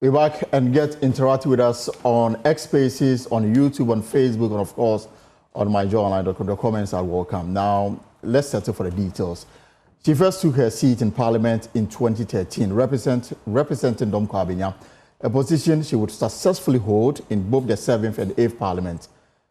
Be back and get interactive with us on X Spaces, on YouTube, on Facebook, and of course on myjoyonline.com. The comments are welcome. Now, let's settle for the details. She first took her seat in Parliament in 2013, representing Dome-Kwabenya, a position she would successfully hold in both the 7th and 8th Parliament.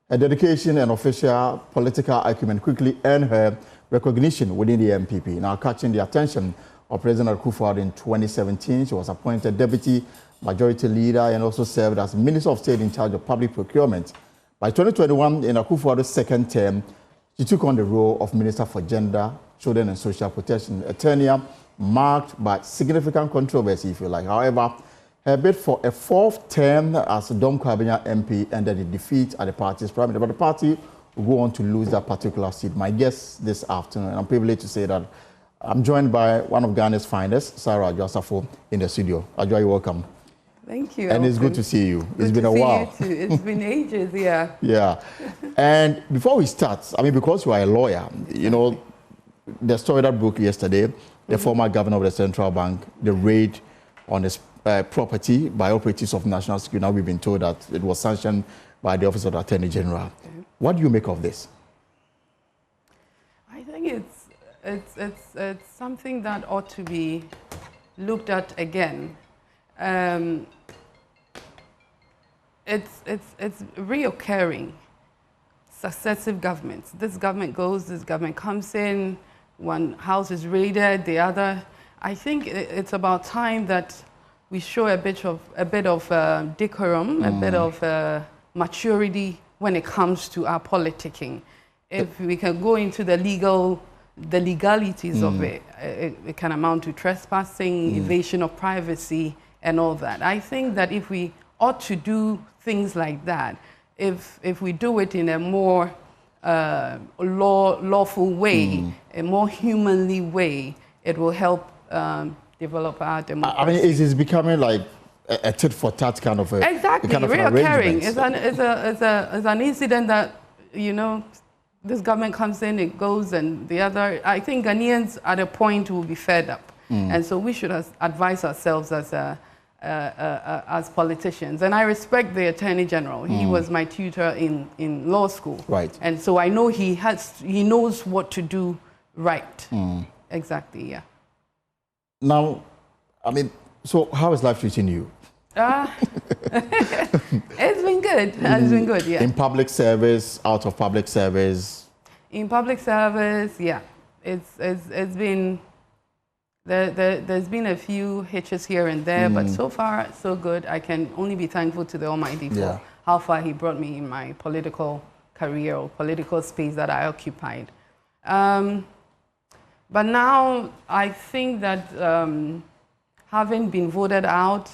Her dedication and official political acumen quickly earned her recognition within the MPP. Now, catching the attention of President Akufo-Addo in 2017, she was appointed Deputy Majority Leader and also served as Minister of State in charge of public procurement. By 2021, in Akufo-Addo's second term, she took on the role of Minister for Gender, Children and Social Protection, a tenure marked by significant controversy, if you like. However, her bid for a 4th term as Dome-Kwabenya MP ended in defeat at the party's primary, but the party will go on to lose that particular seat. My guest this afternoon, and I'm privileged to say that I'm joined by one of Ghana's finest, Sarah Adwoa Safo, in the studio. Adwoa, you're welcome. Thank you. And it's good to see you. It's been a while. You too. It's been ages, yeah. Yeah. And before we start, I mean, because you are a lawyer, you know, the story that broke yesterday, the former governor of the central bank, the raid on his property by operatives of national security. Now we've been told that it was sanctioned by the Office of the Attorney General. What do you make of this? I think it's something that ought to be looked at again. It's reoccurring. Successive governments. This government goes, this government comes in, one house is raided, the other. I think it's about time that we show a bit of decorum, a bit of maturity when it comes to our politicking. If we can go into the legalities of it, it can amount to trespassing, evasion of privacy, and all that. I think that if we ought to do things like that, if we do it in a more lawful way, a more humanly way, it will help develop our democracy. I mean, it's becoming like a tit for tat kind of a exactly kind of reoccurring. It's an incident that, you know, this government comes in, it goes, and the other. I think Ghanaians at a point will be fed up, and so we should advise ourselves as politicians. And I respect the Attorney General. He was my tutor in law school. Right. And so I know he knows what to do right. Exactly, yeah. Now, I mean, so how is life treating you? It's been good. It's been good, yeah. In public service, out of public service? In public service, yeah. It's been... There's been a few hitches here and there, but so far, so good. I can only be thankful to the Almighty for how far He brought me in my political career or political space that I occupied. But now, I think that having been voted out,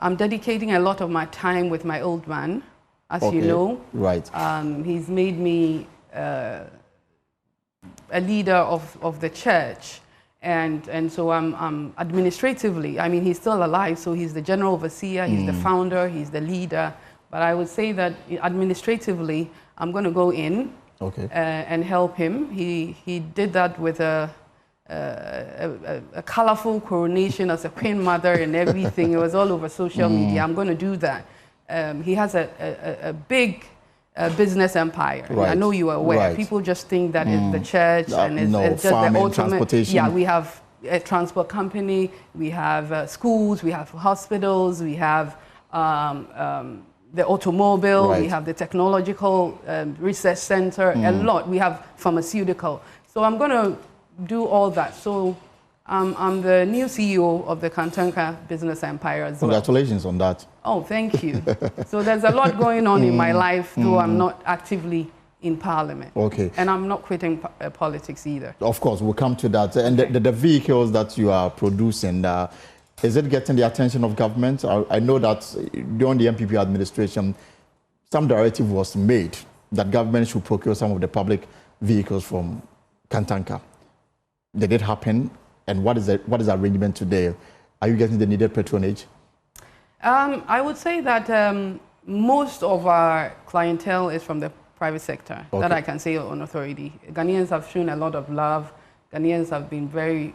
I'm dedicating a lot of my time with my old man, as you know. Right. He's made me a leader of the church. And so I'm administratively, I mean, he's still alive, so he's the general overseer, he's the founder, he's the leader. But I would say that administratively, I'm going to go in and help him. He did that with a colorful coronation as a queen mother and everything. It was all over social media. I'm going to do that. He has a big business empire. Right. I know you are aware. Right. People just think that it's the church and it's just farming, the ultimate. transportation. Yeah, we have a transport company, we have schools, we have hospitals, we have the automobile, we have the technological research center, a lot. We have pharmaceutical. So I'm going to do all that. So I'm the new CEO of the Kantanka business empire as well. Congratulations on that. Oh, thank you. So there's a lot going on in my life, though I'm not actively in Parliament. Okay. And I'm not quitting politics either. Of course, we'll come to that. And the vehicles that you are producing, is it getting the attention of government? I know that during the MPP administration, some directive was made that government should procure some of the public vehicles from Kantanka. Did it happen? And what is the arrangement today? Are you getting the needed patronage? I would say that most of our clientele is from the private sector. That I can say on authority. Ghanaians have shown a lot of love. Ghanaians have been very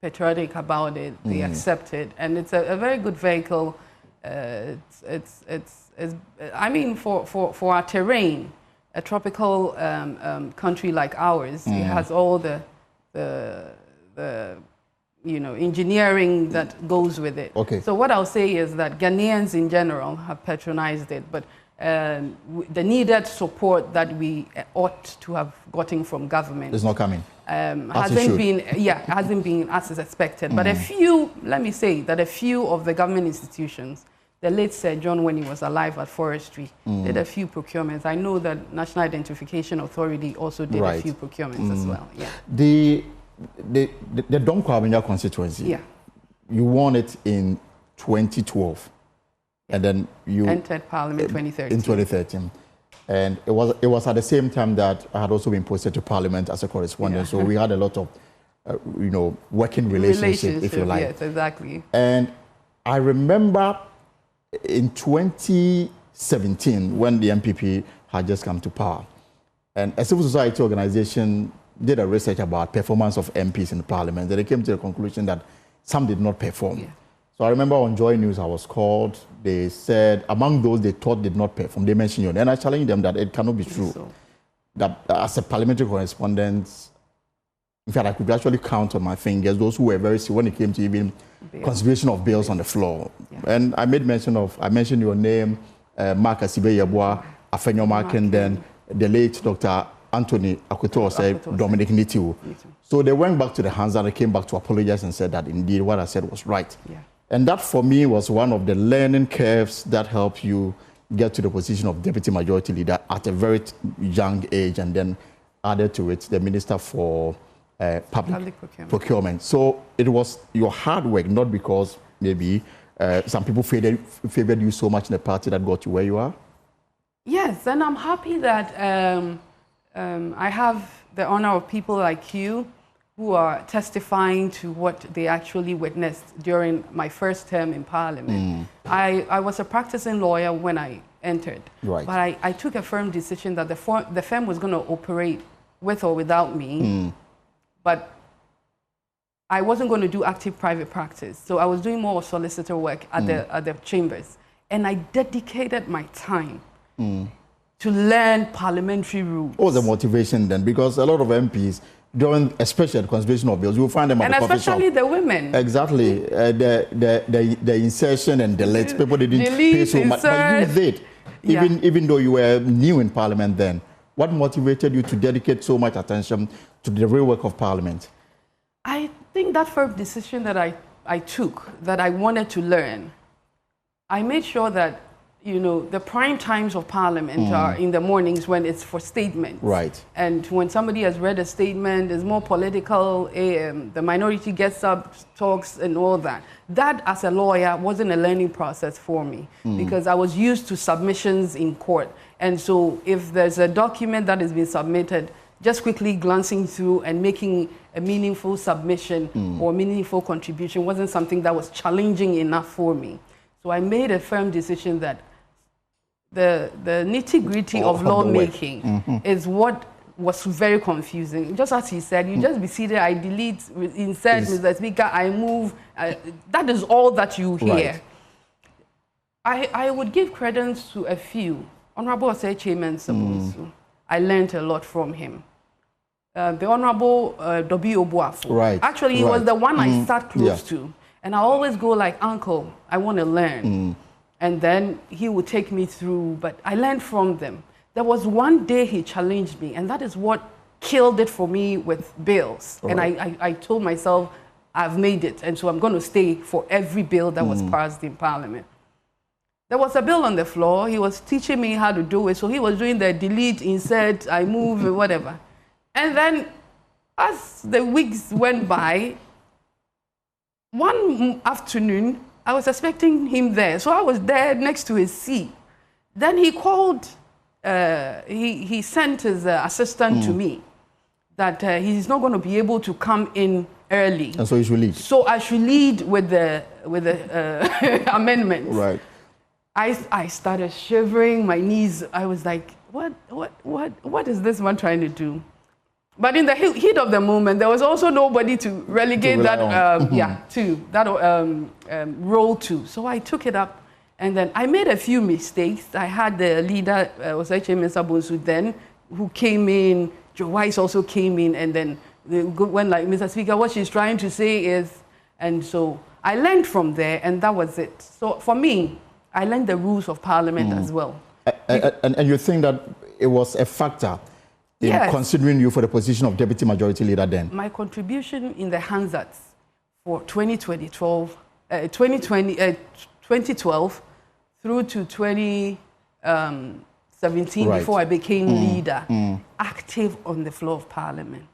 patriotic about it. They accept it, and it's a very good vehicle. I mean, for our terrain, a tropical country like ours, it has all the engineering that goes with it. Okay. So what I'll say is that Ghanaians in general have patronized it, but the needed support that we ought to have gotten from government is not coming. Hasn't been as is expected. But a few, let me say that a few of the government institutions, the late Sir John, when he was alive at Forestry, did a few procurements. I know that National Identification Authority also did a few procurements as well. Yeah. The Dome-Kwabenya constituency. Yeah. You won it in 2012, and then you entered Parliament 2013. In 2013, and it was at the same time that I had also been posted to Parliament as a correspondent. So we had a lot of, working relationship, if you like. Yes, exactly. And I remember in 2017 when the MPP had just come to power, and a civil society organization did a research about performance of MPs in the Parliament, and they came to the conclusion that some did not perform. Yeah. So I remember on Joy News I was called. They said among those they thought did not perform, they mentioned you, and I challenged them that it cannot be true. So. That as a parliamentary correspondent, in fact, I could actually count on my fingers those who were very serious when it came to even consideration of bills on the floor. Yeah. And I mentioned your name, Mark Asibe-Yeboah, Afenyo and then the late Dr. Anthony Akuto said Dominic Nitiu. So they went back to the hands and they came back to apologize and said that indeed what I said was right. Yeah. And that for me was one of the learning curves that helped you get to the position of Deputy Majority Leader at a very young age, and then added to it the Minister for Public Procurement. So it was your hard work, not because maybe some people favored you so much in the party that got you where you are? Yes, and I'm happy that I have the honor of people like you who are testifying to what they actually witnessed during my first term in Parliament. I was a practicing lawyer when I entered, but I took a firm decision that the firm was going to operate with or without me, but I wasn't going to do active private practice. So I was doing more solicitor work at the chambers, and I dedicated my time to learn parliamentary rules. What was the motivation then? Because a lot of MPs, during especially the consideration of bills, you will find them at the coffee shop. And especially the women. Exactly. The insertion and delete. People didn't pay so much, but you did. Even though you were new in Parliament then. What motivated you to dedicate so much attention to the real work of Parliament? I think that firm decision that I took, that I wanted to learn, I made sure that the prime times of Parliament are in the mornings when it's for statements. Right. And when somebody has read a statement, it's more political, the minority gets up, talks and all that. That, as a lawyer, wasn't a learning process for me because I was used to submissions in court. And so if there's a document that has been submitted, just quickly glancing through and making a meaningful submission or meaningful contribution wasn't something that was challenging enough for me. So I made a firm decision that the nitty-gritty of lawmaking is what was very confusing. Just as he said, you just be seated, I delete, insert, Mr. Speaker, I move. That is all that you hear. Right. I would give credence to a few. Honorable Chairman Samusu, I learned a lot from him. The Honorable Adwoa Safo. Right. Actually, he was the one I sat close to. And I always go like, Uncle, I want to learn. And then he would take me through, but I learned from them. There was one day he challenged me, and that is what killed it for me with bills. And I told myself, I've made it, and so I'm going to stay for every bill that was passed in Parliament. There was a bill on the floor. He was teaching me how to do it, so he was doing the delete, insert, I move, whatever. And then as the weeks went by, one afternoon, I was expecting him there. So I was there next to his seat. Then he called, he sent his assistant to me that he's not going to be able to come in early. And so you should lead. So I should lead with the amendments. Right. I started shivering, my knees. I was like, what is this man trying to do? But in the heat of the moment, there was also nobody to relegate that, role to. So I took it up, and then I made a few mistakes. I had the leader, was actually Mr. Bonsu then, who came in. Joe Weiss also came in, and then when like, Mr. Speaker, what she's trying to say is, and so I learned from there, and that was it. So for me, I learned the rules of Parliament as well. And you think that it was a factor in considering you for the position of Deputy Majority Leader then? My contribution in the Hansards for 2012 through to 2017, before I became leader, active on the floor of Parliament,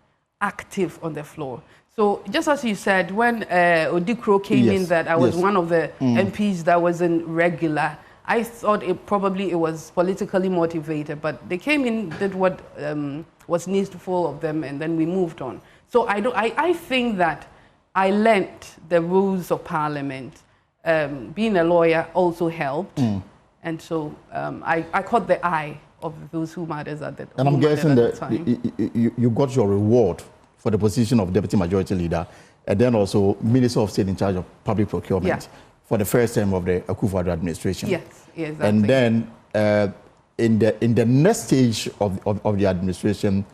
active on the floor. So just as you said, when Odikro came in, that I was one of the MPs that wasn't regular, I thought it was politically motivated, but they came in, did what was needful of them, and then we moved on. So I think that I learned the rules of Parliament. Being a lawyer also helped, and so I caught the eye of those who matters at the time. And I'm guessing that you got your reward for the position of Deputy Majority Leader, and then also Minister of State in charge of public procurement for the first term of the Akufo-Addo administration. Yes, exactly. And then in the next stage of the administration,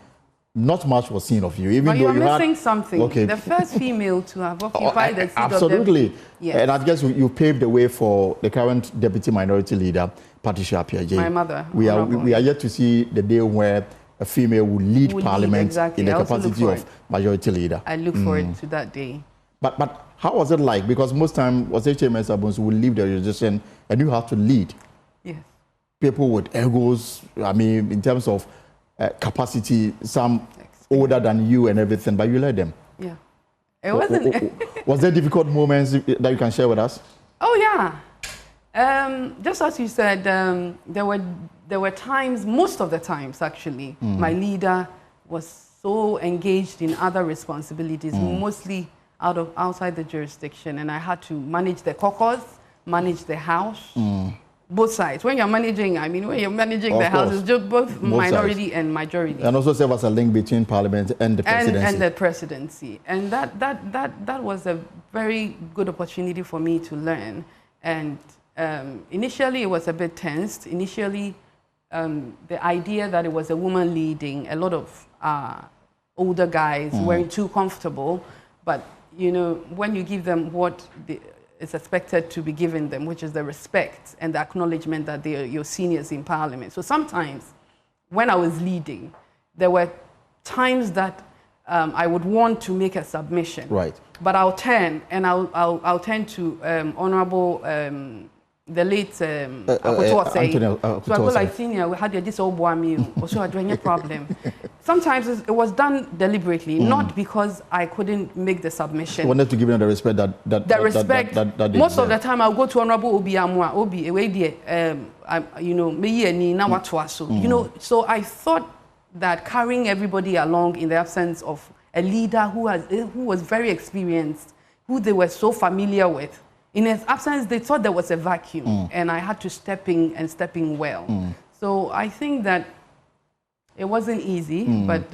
not much was seen of you. Even but though you're missing something. Okay. The first female to have occupied the seat absolutely. of the... Yes. And I guess you paved the way for the current Deputy Minority Leader, Patricia Appiagyei. My mother. We are yet to see the day where a female will lead Parliament in the capacity of Majority Leader. I look forward to that day. But how was it like? Because most time, was HMS Abunsu will leave the jurisdiction and you have to lead. Yes. People with egos, I mean, in terms of capacity, some older than you and everything, but you led them. Yeah. It wasn't... Was there difficult moments that you can share with us? Oh, yeah. Just as you said, there were times, most of the times actually, my leader was so engaged in other responsibilities, mostly outside the jurisdiction, and I had to manage the caucus, manage the house, both sides. When you're managing, the house, it's just both minority and majority. And also serve as a link between Parliament and the presidency. And the presidency. And that was a very good opportunity for me to learn. And initially, it was a bit tensed. Initially, the idea that it was a woman leading, a lot of older guys weren't too comfortable. But, you know, when you give them what is expected to be given them, which is the respect and the acknowledgement that they are your seniors in Parliament. So sometimes, when I was leading, there were times that I would want to make a submission. Right. But I'll turn, and I'll turn to Honourable, the late Adwoa Safo. So I go like, senior, we had this old boy meal, also I don't have problem. Sometimes it was done deliberately, not because I couldn't make the submission. You wanted to give them the respect that most of the time I'll go to Honourable Obi Amwa, Obi, away there, you know, me and now what was so, you know, so I thought that carrying everybody along in the absence of a leader who was very experienced, who they were so familiar with, in his absence, they thought there was a vacuum, and I had to step in well. So I think that it wasn't easy, but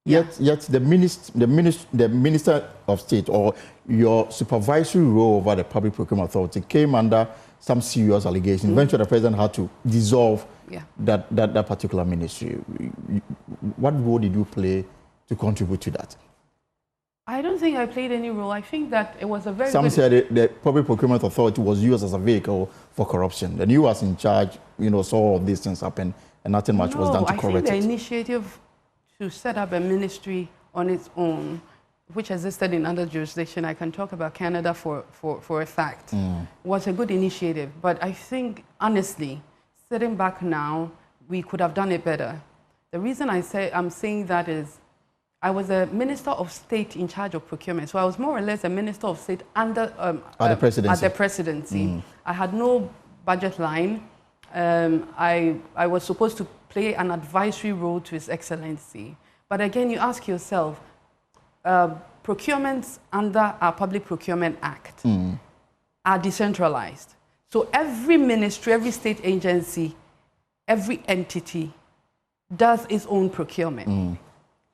yet the Minister of State or your supervisory role over the Public Procurement Authority came under some serious allegations. Eventually, the president had to dissolve that particular ministry. What role did you play to contribute to that? I don't think I played any role. I think that it was a very Some said the Public Procurement Authority was used as a vehicle for corruption. And you was in charge, you know, saw all these things happen and nothing much was done to correct it. I think the initiative to set up a ministry on its own, which existed in other jurisdictions, I can talk about Canada for a fact, was a good initiative. But I think, honestly, sitting back now, we could have done it better. The reason I'm saying that is, I was a Minister of State in charge of procurement, so I was more or less a Minister of State under at the presidency. I had no budget line. I was supposed to play an advisory role to His Excellency. But again, you ask yourself, procurements under our Public Procurement Act are decentralized. So every ministry, every state agency, every entity does its own procurement.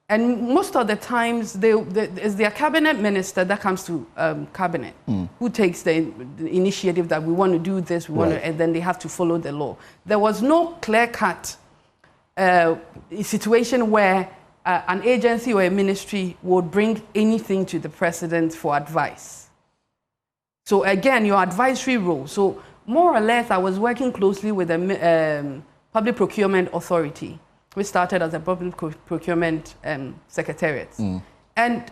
And most of the times, it's their cabinet minister that comes to cabinet who takes the initiative that we want to do this, and then they have to follow the law. There was no clear-cut situation where an agency or a ministry would bring anything to the president for advice. So again, your advisory role. So more or less, I was working closely with the Public Procurement Authority. We started as a public procurement secretariat. And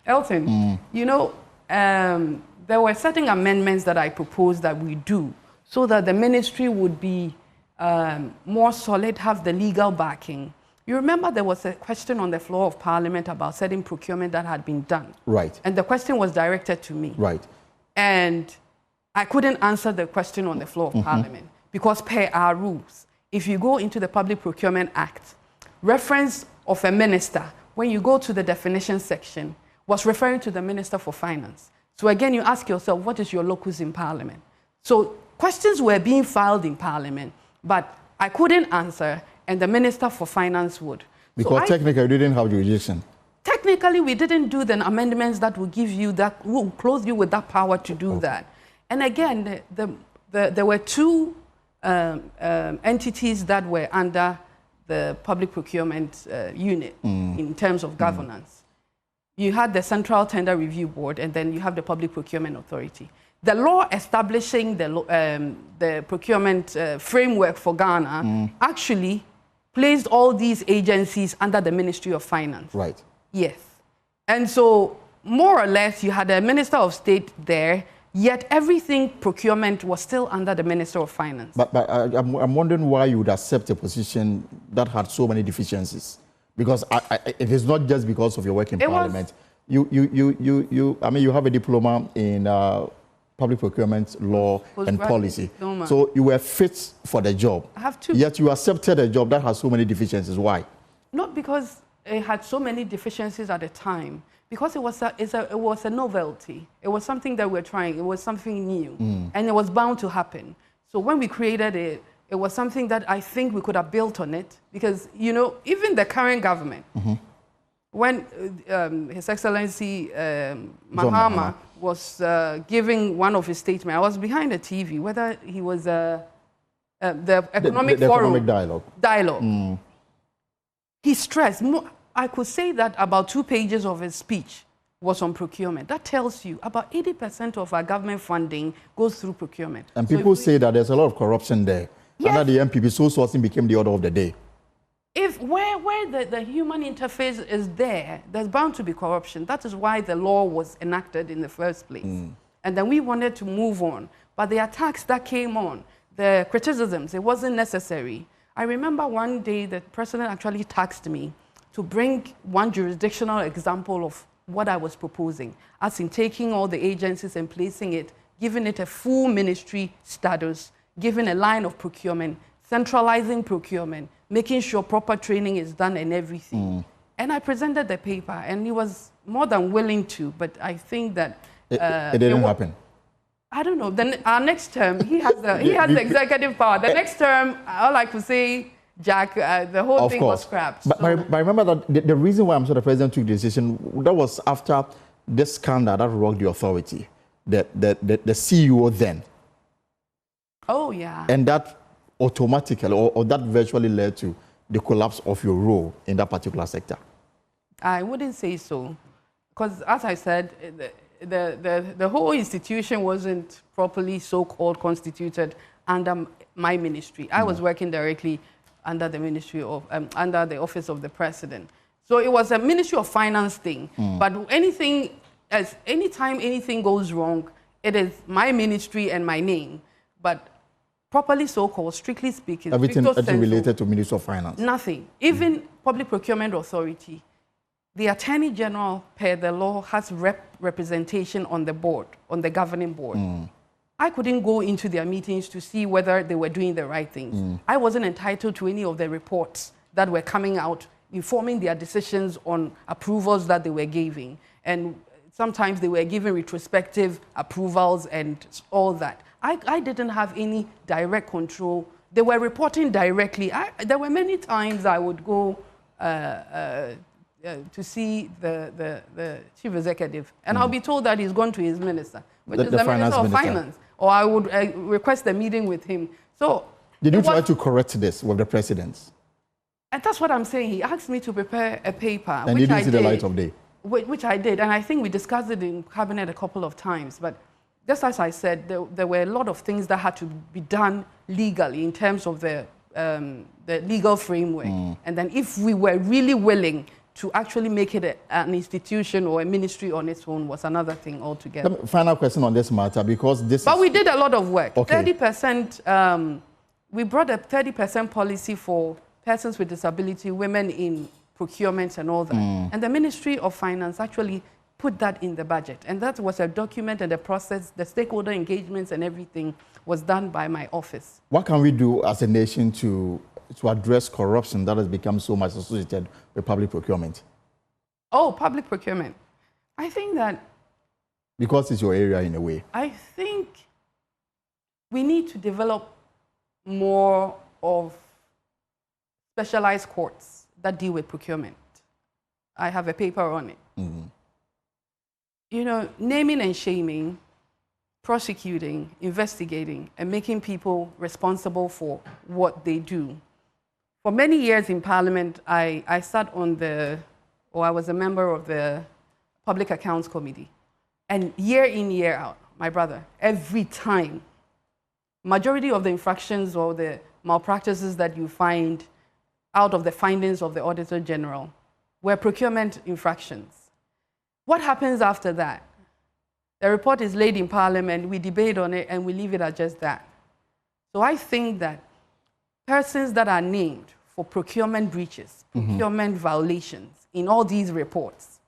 Elton, you know, there were certain amendments that I proposed that we do so that the ministry would be more solid, have the legal backing. You remember there was a question on the floor of Parliament about certain procurement that had been done. Right. And the question was directed to me. Right. And I couldn't answer the question on the floor of Parliament because per our rules, if you go into the Public Procurement Act, reference of a minister, when you go to the definition section, was referring to the Minister for Finance. So again, you ask yourself, what is your locus in Parliament? So questions were being filed in Parliament, but I couldn't answer, and the Minister for Finance would. Because so technically, you didn't have jurisdiction. Technically, we didn't do the amendments that will give you that, will clothe you with that power to do that. And again, there were two entities that were under the Public Procurement Unit in terms of governance. You had the Central Tender Review Board, and then you have the Public Procurement Authority. The law establishing the procurement framework for Ghana actually placed all these agencies under the Ministry of Finance. Right. Yes. And so, more or less, you had a Minister of State there, yet everything procurement was still under the Minister of Finance. But I'm wondering why you would accept a position that had so many deficiencies. Because it is not just because of your work in Parliament. I mean, you have a diploma in public procurement law and policy. So you were fit for the job. I have two. Yet you accepted a job that has so many deficiencies. Why? Not because it had so many deficiencies at the time. Because it was a novelty. It was something that we're trying. It was something new. And it was bound to happen. So when we created it, it was something that I think we could have built on it. Because, you know, even the current government, when His Excellency Mahama was giving one of his statements, I was behind the TV, whether he was the Economic Forum. Economic Dialogue. He stressed, I could say that about 2 pages of his speech was on procurement. That tells you about 80% of our government funding goes through procurement. And people say that there's a lot of corruption there. Yes. Under the MPP, sole sourcing became the order of the day. If where the human interface is there, there's bound to be corruption. That is why the law was enacted in the first place. And then we wanted to move on. But the attacks that came on, the criticisms, it wasn't necessary. I remember one day the president actually tasked me to bring one jurisdictional example of what I was proposing, as in taking all the agencies and placing it, giving it a full ministry status, giving a line of procurement, centralizing procurement, making sure proper training is done and everything. And I presented the paper, and he was more than willing to, but I think that... it didn't happen. I don't know. Then our next term, he has the executive power. The next term, all I could say, Jack, the whole thing was scrapped. But I remember that the reason why I'm sure the president took the decision, that was after this scandal that rocked the authority, the CEO then. Oh, yeah. And that automatically, or that virtually led to the collapse of your role in that particular sector. I wouldn't say so. Because as I said, the whole institution wasn't properly so-called constituted under my ministry. I was working directly under the Ministry of, under the Office of the President. So it was a Ministry of Finance thing. But anytime anything goes wrong, it is my ministry and my name. But properly so-called, strictly speaking, everything related to Ministry of Finance? Nothing. Even Public Procurement Authority, the Attorney General, per the law, has representation on the board, on the governing board. I couldn't go into their meetings to see whether they were doing the right things. I wasn't entitled to any of the reports that were coming out, informing their decisions on approvals that they were giving. And sometimes they were giving retrospective approvals and all that. I didn't have any direct control They were reporting directly. There were many times I would go to see the chief executive, and I'll be told that he's gone to his minister, which is the Minister of Finance, or I would request a meeting with him. So did you try to correct this with the president? And that's what I'm saying. He asked me to prepare a paper, and you didn't see the light of day. Which I did, and I think we discussed it in cabinet a couple of times. But just as I said, there were a lot of things that had to be done legally in terms of the legal framework. And then if we were really willing to actually make it an institution or a ministry on its own was another thing altogether. Final question on this matter, because this But we did a lot of work. Okay. 30%, we brought a 30% policy for persons with disability, women in procurement and all that. And the Ministry of Finance actually put that in the budget. And that was a document and a process, the stakeholder engagements and everything was done by my office. What can we do as a nation to address corruption that has become so much associated with public procurement? Oh, public procurement. I think that... Because it's your area in a way. I think we need to develop more of specialized courts that deal with procurement. I have a paper on it. You know, naming and shaming, prosecuting, investigating, and making people responsible for what they do. For many years in Parliament, I sat on I was a member of the Public Accounts Committee. And year in, year out, my brother, every time, majority of the infractions or the malpractices that you find out of the findings of the Auditor General were procurement infractions. What happens after that? The report is laid in Parliament, we debate on it, and we leave it at just that. So I think that persons that are named for procurement breaches, procurement violations in all these reports,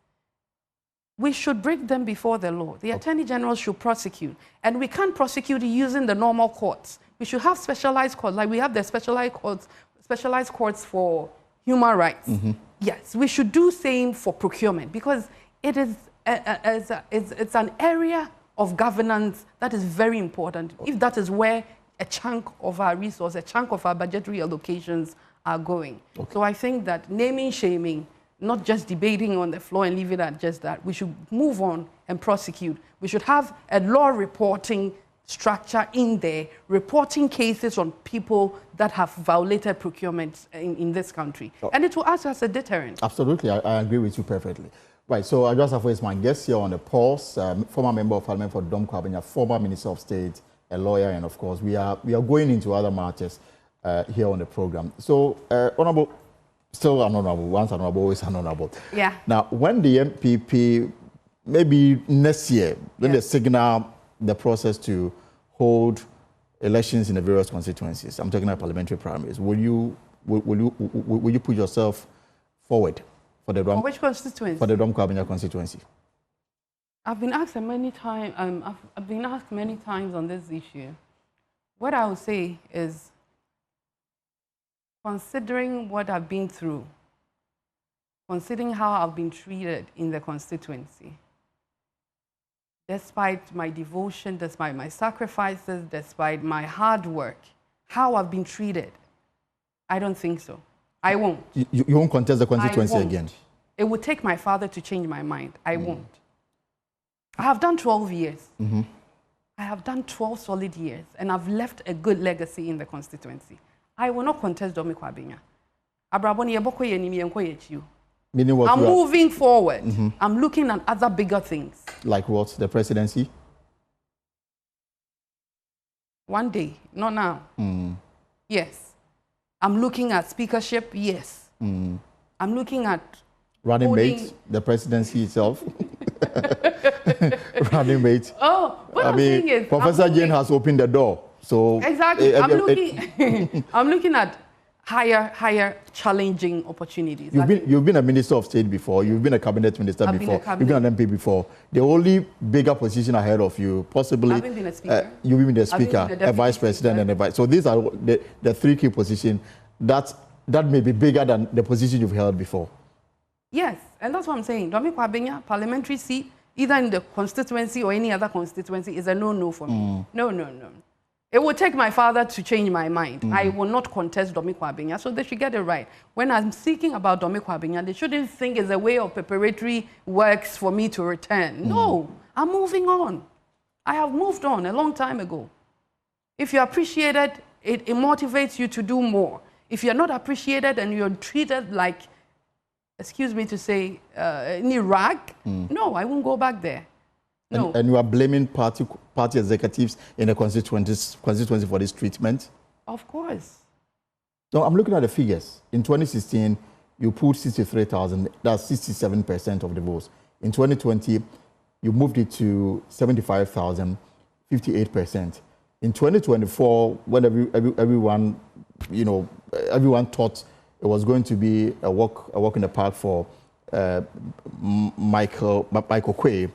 we should bring them before the law. The Attorney General should prosecute. And we can't prosecute using the normal courts. We should have specialized courts, like we have the specialized courts for human rights. Yes, we should do same for procurement, because it is it's an area of governance that is very important. If that is where a chunk of our resource, a chunk of our budgetary allocations are going. So I think that naming, shaming, not just debating on the floor and leave it at just that. We should move on and prosecute. We should have a law reporting structure in there, reporting cases on people that have violated procurement in this country. And it will act as a deterrent. Absolutely, I agree with you perfectly. Right, so Adwoa Safo is my guest here on the pulse, former member of Parliament for Dome-Kwabenya, former Minister of State, a lawyer, and of course we are going into other matters here on the program. So, Honourable, still unhonourable, once unhonourable, always unhonourable. Yeah. Now, when the MPP, maybe next year, when they signal the process to hold elections in the various constituencies, I'm talking about parliamentary primaries, will you put yourself forward for the For which constituency? For the Dome-Kwabenya constituency? I've been asked many times. I've been asked many times on this issue. What I would say is, considering what I've been through, considering how I've been treated in the constituency, despite my devotion, despite my sacrifices, despite my hard work, how I've been treated, I don't think so. I won't. You won't contest the constituency again? It would take my father to change my mind. I won't. I have done 12 years. I have done 12 solid years, and I've left a good legacy in the constituency. I will not contest Dome-Kwabenya. I'm moving forward. I'm looking at other bigger things. Like what? The presidency? One day, not now. Yes. I'm looking at speakership, yes. I'm looking at running mate, the presidency itself. Running mate. Oh, what I'm saying is, Professor Jane has opened the door. So exactly. I'm looking at higher challenging opportunities. You've been a minister of state before. You've been a cabinet minister before. You've been an MP before. The only bigger position ahead of you, possibly. I've been a speaker. You've been a speaker, a vice president, and a vice. So these are the three key positions that may be bigger than the position you've held before. Yes, and that's what I'm saying. Dome-Kwabenya, parliamentary seat, either in the constituency or any other constituency, is a no-no for me. No. It would take my father to change my mind. I will not contest Dome-Kwabenya, so they should get it right. When I'm speaking about Dome-Kwabenya, they shouldn't think it's a way of preparatory works for me to return. No, I'm moving on. I have moved on a long time ago. If you're appreciated, it motivates you to do more. If you're not appreciated and you're treated like, excuse me to say, any rag, no, I won't go back there. No. And you are blaming party executives in the constituency for this treatment? Of course. So I'm looking at the figures. In 2016, you pulled 63,000. That's 67% of the votes. In 2020, you moved it to 75,000, 58%. In 2024, when everyone, everyone thought it was going to be a walk in the park for Michael Quay,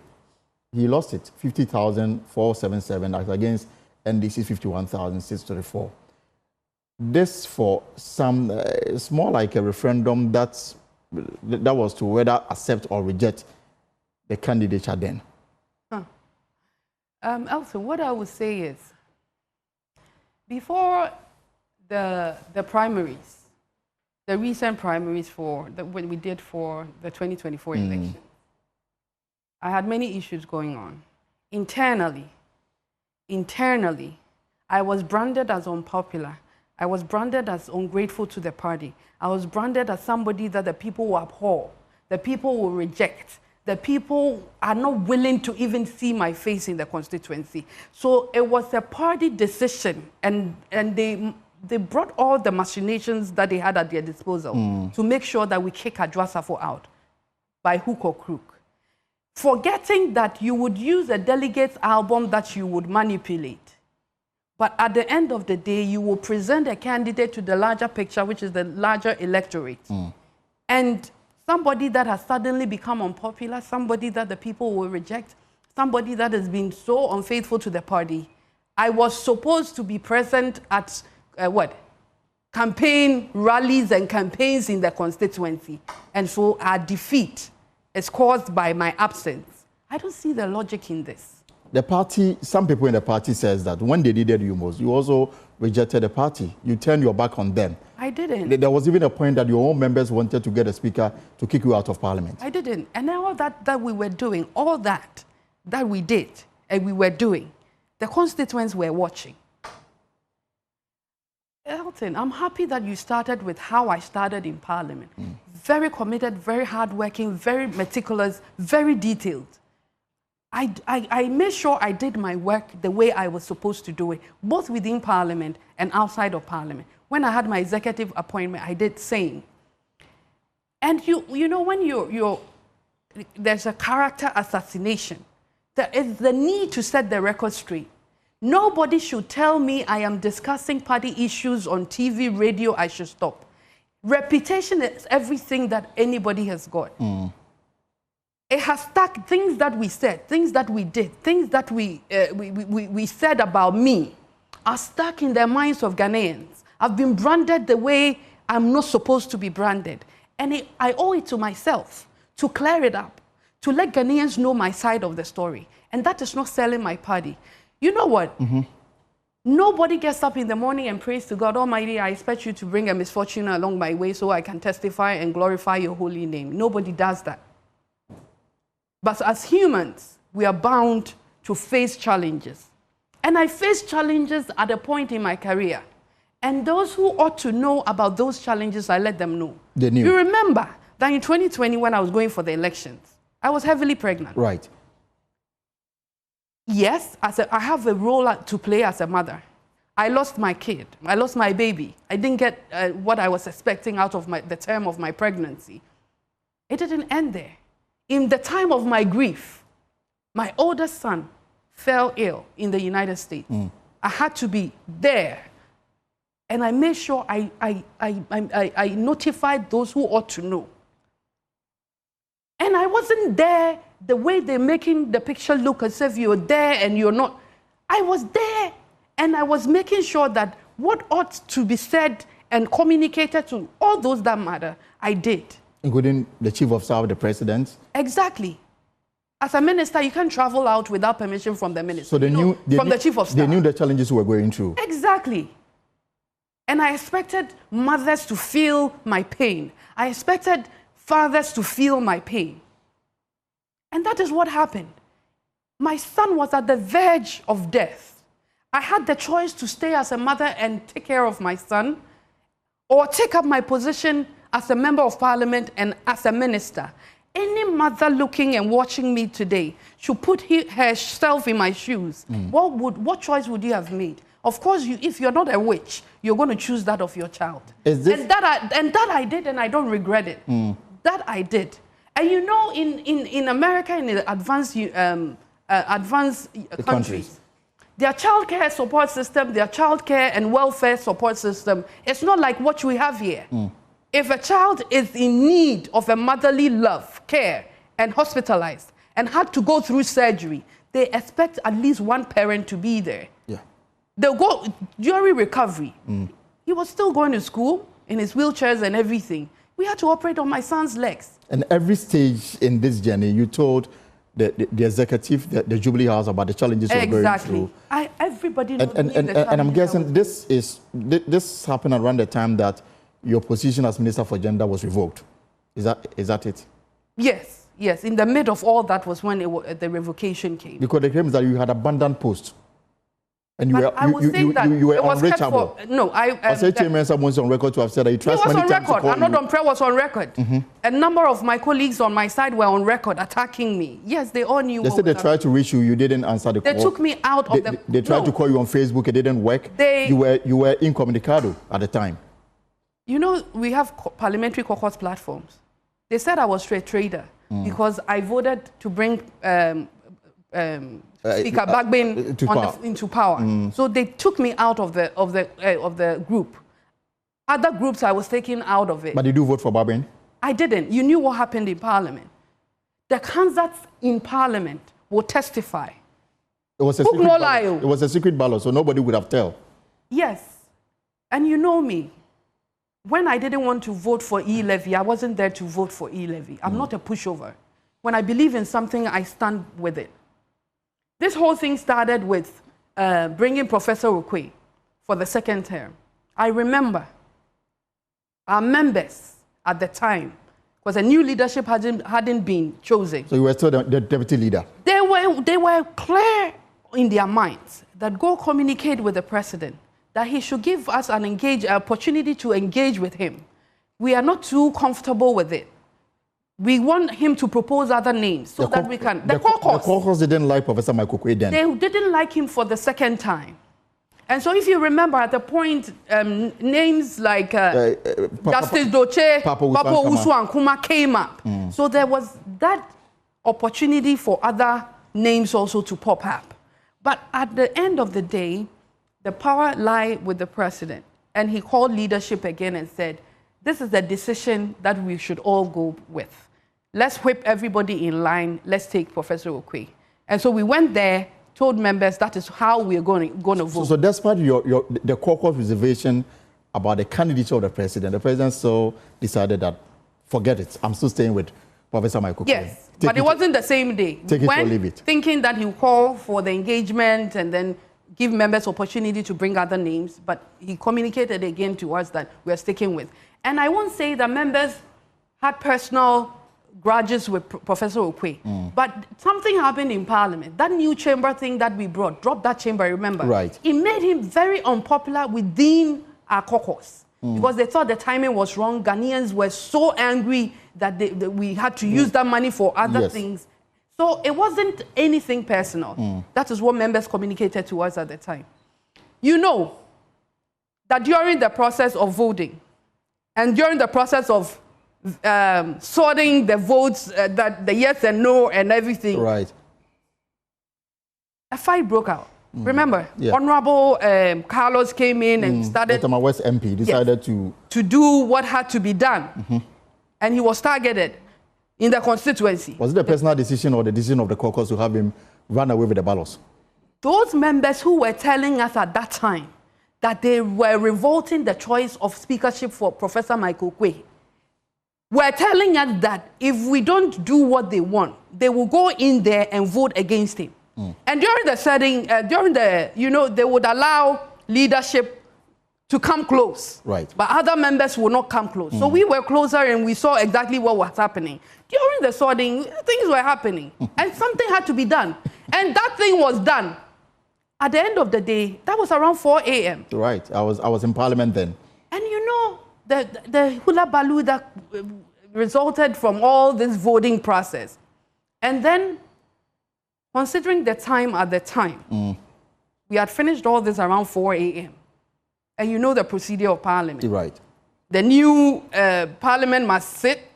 he lost it, 50,477 against NDC 51,634. This for some, it's more like a referendum that was to whether accept or reject the candidature then. Elton, what I would say is, before the primaries, the recent primaries what we did for the 2024 election, I had many issues going on. Internally, I was branded as unpopular. I was branded as ungrateful to the party. I was branded as somebody that the people will abhor, the people will reject, the people are not willing to even see my face in the constituency. So it was a party decision, and they brought all the machinations that they had at their disposal to make sure that we kick Adwoa Safo out by hook or crook. Forgetting that you would use a delegate's album that you would manipulate. But at the end of the day, you will present a candidate to the larger picture, which is the larger electorate. And somebody that has suddenly become unpopular, somebody that the people will reject, somebody that has been so unfaithful to the party. I was supposed to be present at, campaign rallies and campaigns in the constituency. And so our defeat is caused by my absence. I don't see the logic in this. The party, some people in the party says that when they needed you most, you also rejected the party. You turned your back on them. I didn't. There was even a point that your own members wanted to get a speaker to kick you out of parliament. I didn't. And all that we were doing, all that we did and we were doing, the constituents were watching. Elton, I'm happy that you started with how I started in Parliament. Very committed, very hardworking, very meticulous, very detailed. I made sure I did my work the way I was supposed to do it, both within Parliament and outside of Parliament. When I had my executive appointment, I did same. And you know, when there's a character assassination, there is the need to set the record straight. Nobody should tell me I am discussing party issues on TV, radio, I should stop. Reputation is everything that anybody has got. It has stuck, things that we said, things that we did, things that we said about me are stuck in the minds of Ghanaians. I've been branded the way I'm not supposed to be branded. And I owe it to myself to clear it up, to let Ghanaians know my side of the story. And that is not selling my party. You know what? Nobody gets up in the morning and prays to God Almighty, I expect you to bring a misfortune along my way so I can testify and glorify your holy name. Nobody does that. But as humans, we are bound to face challenges. And I faced challenges at a point in my career. And those who ought to know about those challenges, I let them know. They knew. You remember that in 2020, when I was going for the elections, I was heavily pregnant. Right. Yes, I have a role to play as a mother. I lost my kid. I lost my baby. I didn't get what I was expecting out of the term of my pregnancy. It didn't end there. In the time of my grief, my oldest son fell ill in the United States. I had to be there. And I made sure I notified those who ought to know. And I wasn't there the way they're making the picture look as if you're there and you're not. I was there, and I was making sure that what ought to be said and communicated to all those that matter, I did. Including the chief of staff, the president? Exactly. As a minister, you can't travel out without permission from the minister. So they knew the chief of staff. They knew the challenges we were going through. Exactly. And I expected mothers to feel my pain. I expected fathers to feel my pain. And that is what happened. My son was at the verge of death. I had the choice to stay as a mother and take care of my son, or take up my position as a member of parliament and as a minister. Any mother looking and watching me today should put herself in my shoes. What choice would you have made? Of course, if you're not a witch, you're going to choose that of your child. And that I did, and I don't regret it. That I did. And you know, in America, in the advanced countries, their child care support system, their child care and welfare support system, it's not like what we have here. If a child is in need of a motherly love, care, and hospitalized, and had to go through surgery, they expect at least one parent to be there. Yeah. They'll go during recovery. He was still going to school in his wheelchairs and everything. We had to operate on my son's legs. And every stage in this journey, you told the executive, the Jubilee House, about the challenges you're going through. Everybody knows and I'm guessing this happened around the time that your position as Minister for Gender was revoked. Is that it? Yes, yes. In the mid of all that was when the revocation came. Because the claim is that you had abandoned post. And you were unreachable. No, I said Chairman someone's on record to have said that you tried many times to call you. Another prayer was on record. A number of my colleagues on my side were on record attacking me. Yes, they all knew. They said they tried to reach you. You didn't answer the call. They took me out of the. They tried to call you on Facebook. It didn't work. You were incommunicado at the time. You know, we have parliamentary caucus platforms. They said I was a trader because I voted to bring Speaker Bagbin into power. So they took me out of the group. Other groups I was taken out of it. But did you vote for Bagbin? I didn't. You knew what happened in Parliament. The candidates in Parliament will testify. It was a secret ballot, so nobody would have told. Yes. And you know me. When I didn't want to vote for E-Levy, I wasn't there to vote for E-Levy. I'm not a pushover. When I believe in something, I stand with it. This whole thing started with bringing Professor Okwe for the second term. I remember our members at the time, because a new leadership hadn't been chosen. So you were still the deputy leader? They were clear in their minds that go communicate with the president, that he should give us an opportunity to engage with him. We are not too comfortable with it. We want him to propose other names so that we can. The caucus didn't like Professor Michael Kwei then. They didn't like him for the second time. And so if you remember at the point, names like Justice Doche, Papa Usu Kuma came up. So there was that opportunity for other names also to pop up. But at the end of the day, the power lied with the president. And he called leadership again and said, this is the decision that we should all go with. Let's whip everybody in line. Let's take Professor Okwe. And so we went there, told members that is how we are going to vote. So despite the caucus reservation about the candidature of the president still decided that, forget it, I'm still staying with Professor Michael Kwei. Yes, but it wasn't the same day. Take it or leave it. Thinking that he would call for the engagement and then give members opportunity to bring other names, but he communicated again to us that we are sticking with. And I won't say that members had personal grudges with Professor Okwe, but something happened in Parliament. That new chamber thing that we dropped that chamber, remember? Right. It made him very unpopular within our caucus because they thought the timing was wrong. Ghanaians were so angry that we had to use that money for other things. So it wasn't anything personal. That is what members communicated to us at the time. You know that during the process of voting and during the process of sorting the votes, that the yes and no and everything, right, a fight broke out. Remember, Honorable Carlos came in and started. Ottoman West MP decided to do what had to be done, and he was targeted in the constituency. Was it a personal decision or the decision of the caucus to have him run away with the ballots? Those members who were telling us at that time that they were revolting the choice of speakership for Professor Michael Kwei, were telling us that if we don't do what they want, they will go in there and vote against him. And during the setting, they would allow leadership to come close. Right. But other members will not come close. So we were closer and we saw exactly what was happening. During the sorting, things were happening. And something had to be done. And that thing was done. At the end of the day, that was around 4 a.m. Right. I was in Parliament then. And the hula baloo that resulted from all this voting process. And then, considering the time at the time, we had finished all this around 4 a.m. And you know the procedure of Parliament. Right. The new Parliament must sit.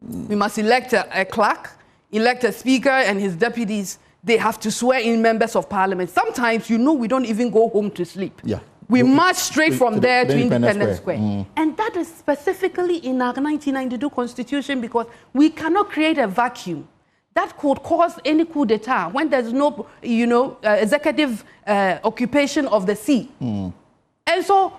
We must elect a clerk, elect a speaker and his deputies. They have to swear in members of Parliament. Sometimes, we don't even go home to sleep. Yeah. We march straight from there to Independence Square. And that is specifically in our 1992 Constitution because we cannot create a vacuum that could cause any coup d'etat when there's no, executive occupation of the seat. And so,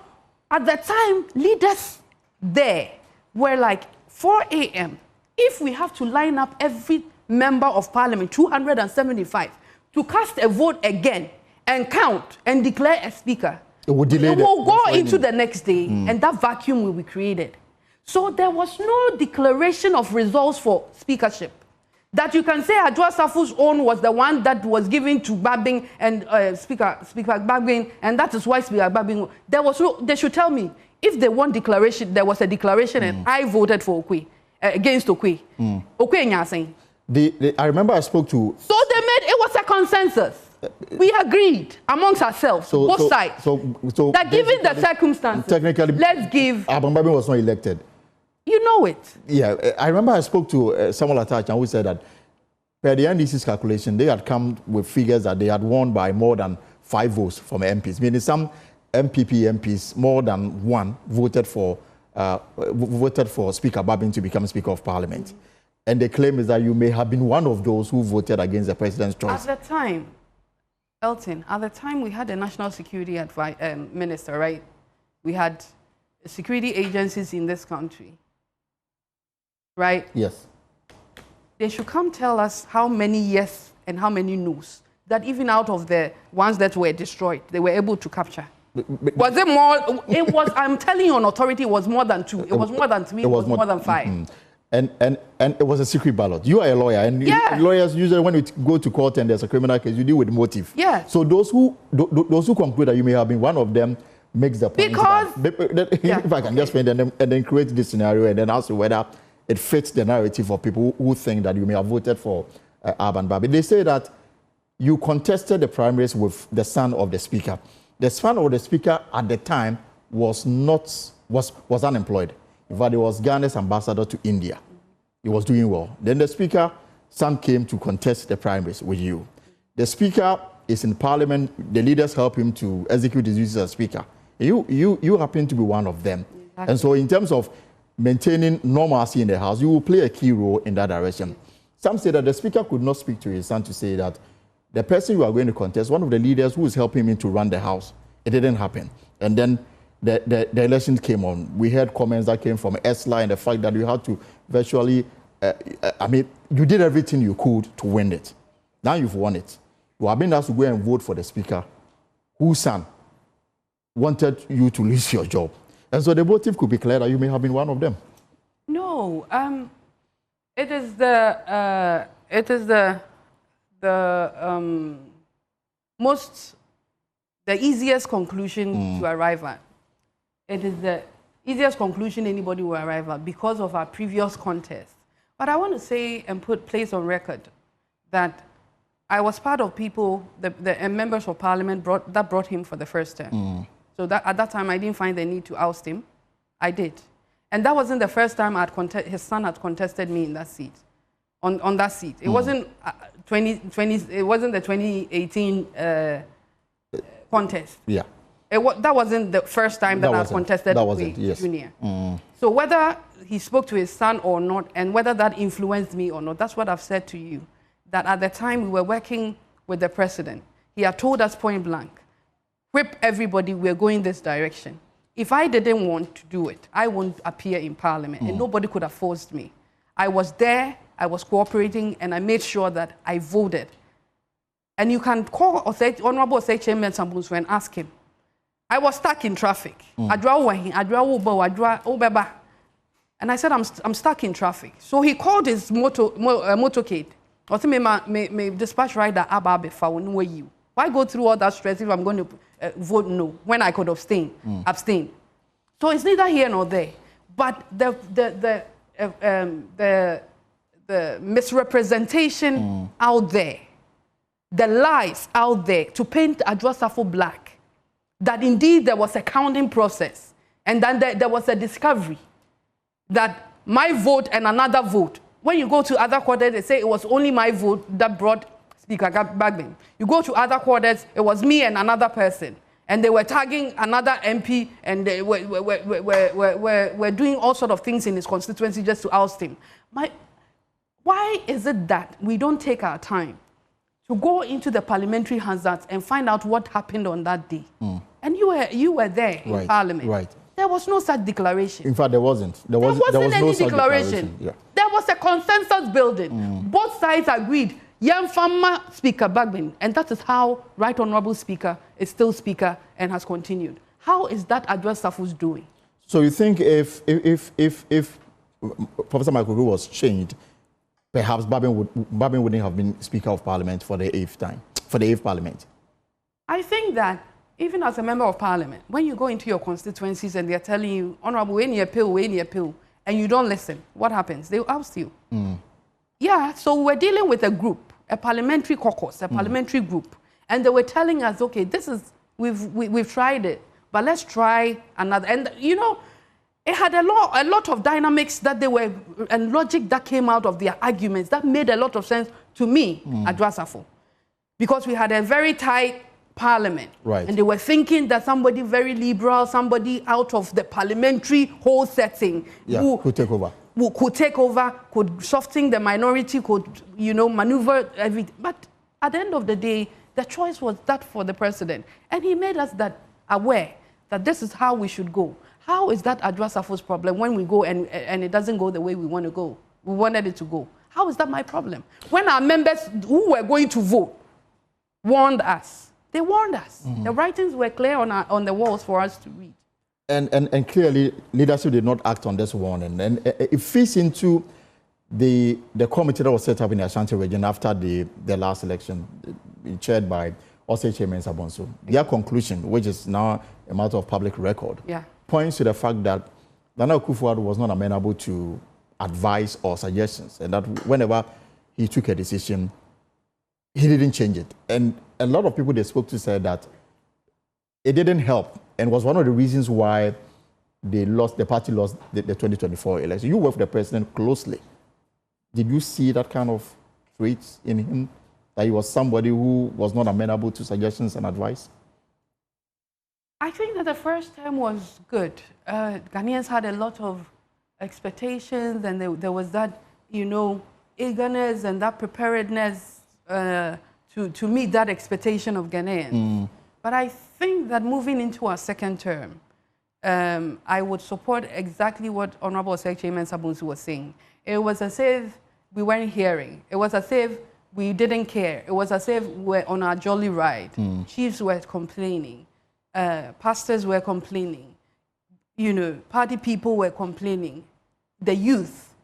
at that time, leaders there were like 4 a.m. If we have to line up every member of Parliament, 275, to cast a vote again and count and declare a speaker, it will go into the next day and that vacuum will be created. So there was no declaration of results for speakership. That you can say Adwoa Safo's own was the one that was given to Babing and Speaker Babing, and that is why Speaker Babing. They should tell me if they want declaration. There was a declaration, and I voted for Okwe against Okwe. Okwe Nyasing. I remember I spoke to. So it was a consensus. We agreed amongst ourselves, both sides. So that given the circumstances, technically, let's give. Babing was not elected. You know it. Yeah, I remember I spoke to Samuel Atachan who said that per the NDC's calculation, they had come with figures that they had won by more than 5 votes from MPs, meaning some MPP MPs, more than one, voted for Speaker Babing to become Speaker of Parliament. And the claim is that you may have been one of those who voted against the president's choice. At the time, Elton, we had a national security minister, right? We had security agencies in this country. Right? Yes. They should come tell us how many yes and how many no's that even out of the ones that were destroyed, they were able to capture. Was it more? It was, I'm telling you on authority, it was more than 2. It was more than 3. It was more than 5. And it was a secret ballot. You are a lawyer, and lawyers usually, when you go to court and there's a criminal case, you deal with motive. Yeah. So those who conclude that you may have been one of them makes the point. Because if I can just find and then create this scenario and then ask you whether it fits the narrative of people who think that you may have voted for Alban Babi. They say that you contested the primaries with the son of the speaker. The son of the speaker at the time was unemployed. In fact, he was Ghana's ambassador to India. He was doing well. Then the speaker's son came to contest the primaries with you. The speaker is in Parliament. The leaders help him to execute his duties as speaker. You happen to be one of them. Exactly. And so in terms of maintaining normalcy in the House, you will play a key role in that direction. Some say that the speaker could not speak to his son to say that the person you are going to contest, one of the leaders who is helping him to run the House, it didn't happen. And then the elections came on. We heard comments that came from Esla and the fact that you had to virtually, you did everything you could to win it. Now you've won it. You have been asked to go and vote for the speaker whose son wanted you to lose your job. And so the motive could be clear that you may have been one of them. No, it is the easiest conclusion to arrive at. It is the easiest conclusion anybody will arrive at because of our previous contest. But I want to say and place on record that I was part of people, the members of Parliament that brought him for the first term. So that at that time, I didn't find the need to oust him. I did. And that wasn't the first time his son had contested me in that seat, on that seat. It wasn't it wasn't the 2018 contest. Yeah. That wasn't the first time that I contested Junior. So whether he spoke to his son or not, and whether that influenced me or not, that's what I've said to you. That at the time we were working with the president, he had told us point blank, whip everybody, we're going this direction. if I didn't want to do it, I wouldn't appear in Parliament, and nobody could have forced me. I was there, I was cooperating, and I made sure that I voted. And you can call Honorable Chairman Sambunsu and ask him. I was stuck in traffic. And I said, I'm stuck in traffic. So he called his motorcade. I said, me dispatch rider Ababe for you. Why go through all that stress if I'm going to vote no when I could abstain? So it's neither here nor there. But the misrepresentation out there, the lies out there to paint Adwoa Safo black, that indeed there was a counting process, and then there was a discovery that my vote and another vote. When you go to other quarters, they say it was only my vote that brought Speaker Bagman. You go to other quarters, it was me and another person. And they were tagging another MP, and they were doing all sorts of things in his constituency just to oust him. Why is it that we don't take our time to go into the parliamentary hazards and find out what happened on that day? And you were there in Parliament. Right. There was no such declaration. In fact, there wasn't. There wasn't any no such declaration. Yeah. There was a consensus building. Both sides agreed. Yamfama Speaker Bagman, and that is how Right Honourable Speaker is still Speaker and has continued. How is that Adwoa Safo's doing? So you think if Professor Michael was changed, perhaps Bagman wouldn't have been Speaker of Parliament for the 8th time, for the 8th Parliament? I think that even as a member of Parliament, when you go into your constituencies and they're telling you, Honourable, we need a pill, and you don't listen, what happens? They will oust you. Yeah, so we're dealing with a group, a parliamentary caucus, a parliamentary group, and they were telling us, okay, this is, we've tried it, but let's try another. And you know, it had a lot of dynamics that they were, and logic that came out of their arguments that made a lot of sense to me, Adwoa Safo, because we had a very tight Parliament, and they were thinking that somebody very liberal, somebody out of the parliamentary whole setting, who could take over. Could take over, could soften the minority, could, you know, maneuver everything. But at the end of the day, the choice was that for the president. And he made us that aware that this is how we should go. How is that Adwoa Safo's problem when we go and it doesn't go the way we want to go? We wanted it to go. How is that my problem? When our members who were going to vote warned us, they warned us. The writings were clear on the walls for us to read. And clearly, leadership did not act on this warning. And it fits into the committee that was set up in the Ashanti region after the last election, chaired by Chairman Sabonso. Their conclusion, which is now a matter of public record, points to the fact that Nana Akufo-Addo was not amenable to advice or suggestions, and that whenever he took a decision, he didn't change it. And a lot of people they spoke to said that it didn't help, and was one of the reasons why the party lost the 2024 election. You worked with the president closely. Did you see that kind of traits in him, that he was somebody who was not amenable to suggestions and advice? I think that the first term was good. Ghanaians had a lot of expectations, and there was that, you know, eagerness and that preparedness to meet that expectation of Ghanaians. But I think that moving into our second term, I would support exactly what Honourable Chairman Sabunsu was saying. It was as if we weren't hearing. It was as if we didn't care. It was as if we were on our jolly ride. Chiefs were complaining. Pastors were complaining. You know, party people were complaining. The youth.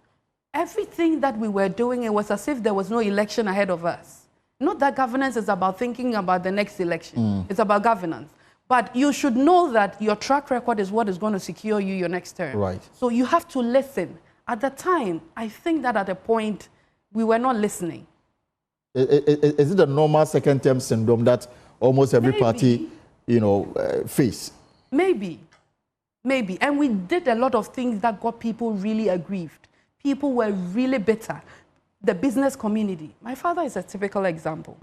Everything that we were doing, it was as if there was no election ahead of us. Not that governance is about thinking about the next election. It's about governance. But you should know that your track record is what is going to secure you your next term. Right. So you have to listen. At the time, I think that at a point, we were not listening. Is it a normal second term syndrome that almost every party, you know, face? Maybe. And we did a lot of things that got people really aggrieved. People were really bitter. The business community. My father is a typical example.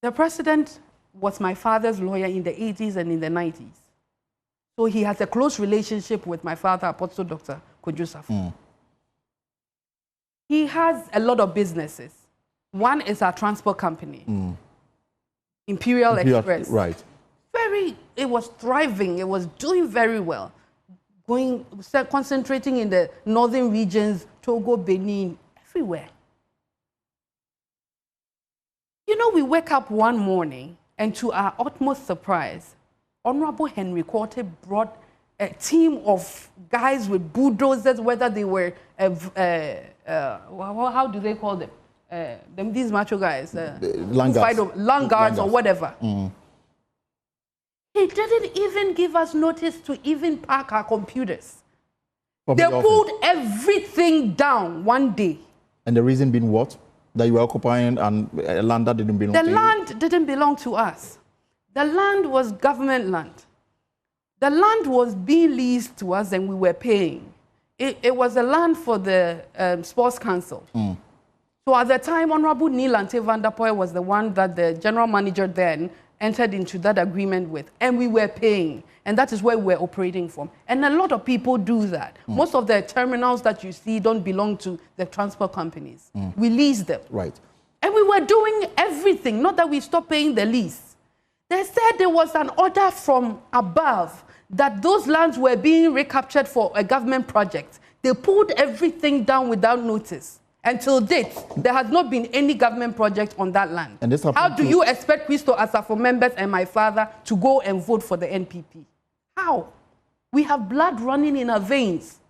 The president was my father's lawyer in the 80s and in the 90s. So he has a close relationship with my father, Apostle Dr. Kojo Safo. He has a lot of businesses. One is our transport company, Imperial Express. Right. it was thriving, it was doing very well. Concentrating in the northern regions, Togo, Benin, everywhere. You know, we wake up one morning and to our utmost surprise, Honorable Henry Quartey brought a team of guys with bulldozers, whether they were, how do they call them? These macho guys. Langards or whatever. Mm. He didn't even give us notice to even park our computers. They pulled everything down one day. And the reason being what? That you were occupying and land that didn't belong to you? The land didn't belong to us. The land was government land. The land was being leased to us and we were paying. It was a land for the Sports Council. Mm. So at the time, Honorable Neil Ante van der Poel was the one that the general manager then entered into that agreement with, and we were paying, and that is where we were operating from. And a lot of people do that. Mm. Most of the terminals that you see don't belong to the transport companies. Mm. We lease them. Right. And we were doing everything, not that we stopped paying the lease. They said there was an order from above that those lands were being recaptured for a government project. They pulled everything down without notice. Until date, there has not been any government project on that land. And this how do you expect Christo Asafo members and my father to go and vote for the NPP? How? We have blood running in our veins.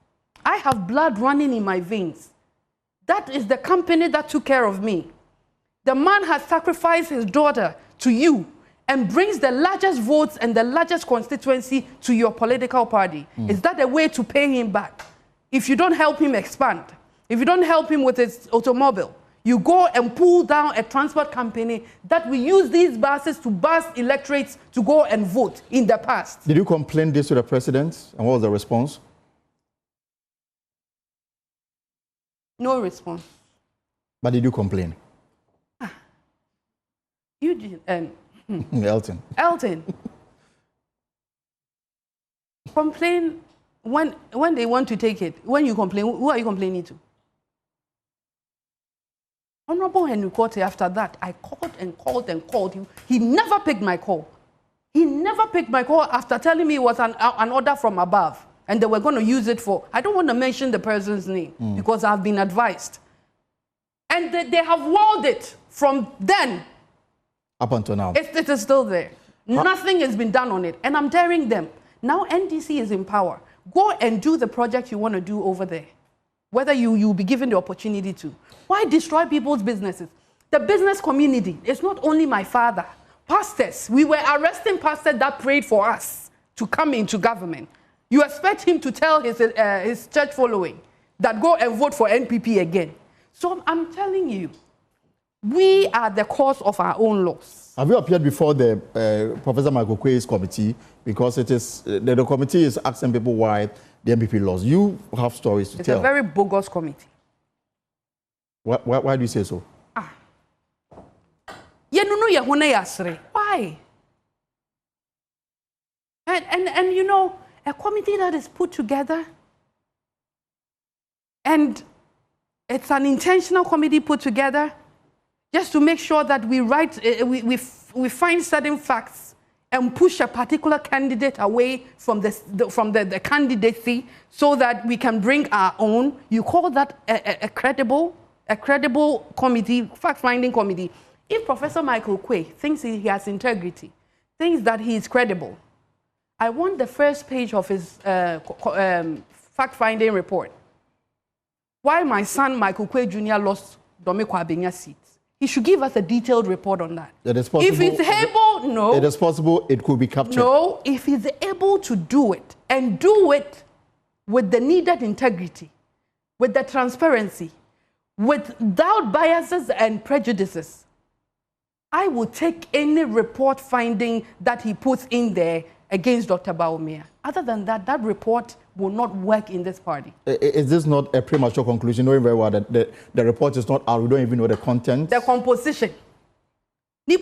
I have blood running in my veins. That is the company that took care of me. The man has sacrificed his daughter to you and brings the largest votes and the largest constituency to your political party. Mm. Is that a way to pay him back? If you don't help him expand, if you don't help him with his automobile, you go and pull down a transport company that will use these buses to bus electorates to go and vote in the past. Did you complain this to the president? And what was the response? No response. But did you complain? You did. Elton. Elton. Complain when they want to take it. When you complain, who are you complaining to? Honorable Henry Quartey, after that, I called and called and called him. He never picked my call. He never picked my call after telling me it was an order from above. And they were going to use it for, I don't want to mention the person's name because I've been advised. And they have walled it from then. Up until now. It is still there. Nothing has been done on it. And I'm daring them. Now NDC is in power. Go and do the project you want to do over there. Whether you'll be given the opportunity to. Why destroy people's businesses? The business community, it's not only my father. Pastors, we were arresting pastors that prayed for us to come into government. You expect him to tell his church following that go and vote for NPP again. So I'm telling you, we are the cause of our own loss. Have you appeared before the Professor Michael Quay's committee? Because it is the committee is asking people why the NPP lost. You have stories to tell. It's a very bogus committee. Why do you say so? Why? And you know, a committee that is put together, and it's an intentional committee put together just to make sure that we find certain facts and push a particular candidate away from the candidacy so that we can bring our own. You call that a credible committee, fact-finding committee. If Professor Michael Quay thinks he has integrity, thinks that he is credible, I want the first page of his fact-finding report. Why my son Michael Quay Jr. lost Dome-Kwabenya seat. He should give us a detailed report on that. It is possible. If he's able, no. It is possible it could be captured. No, if he's able to do it and do it with the needed integrity, with the transparency, without biases and prejudices, I will take any report finding that he puts in there against Dr. Bawumia. Other than that, that report will not work in this party. Is this not a premature conclusion, knowing very well that the report is not out? We don't even know the content. The composition. He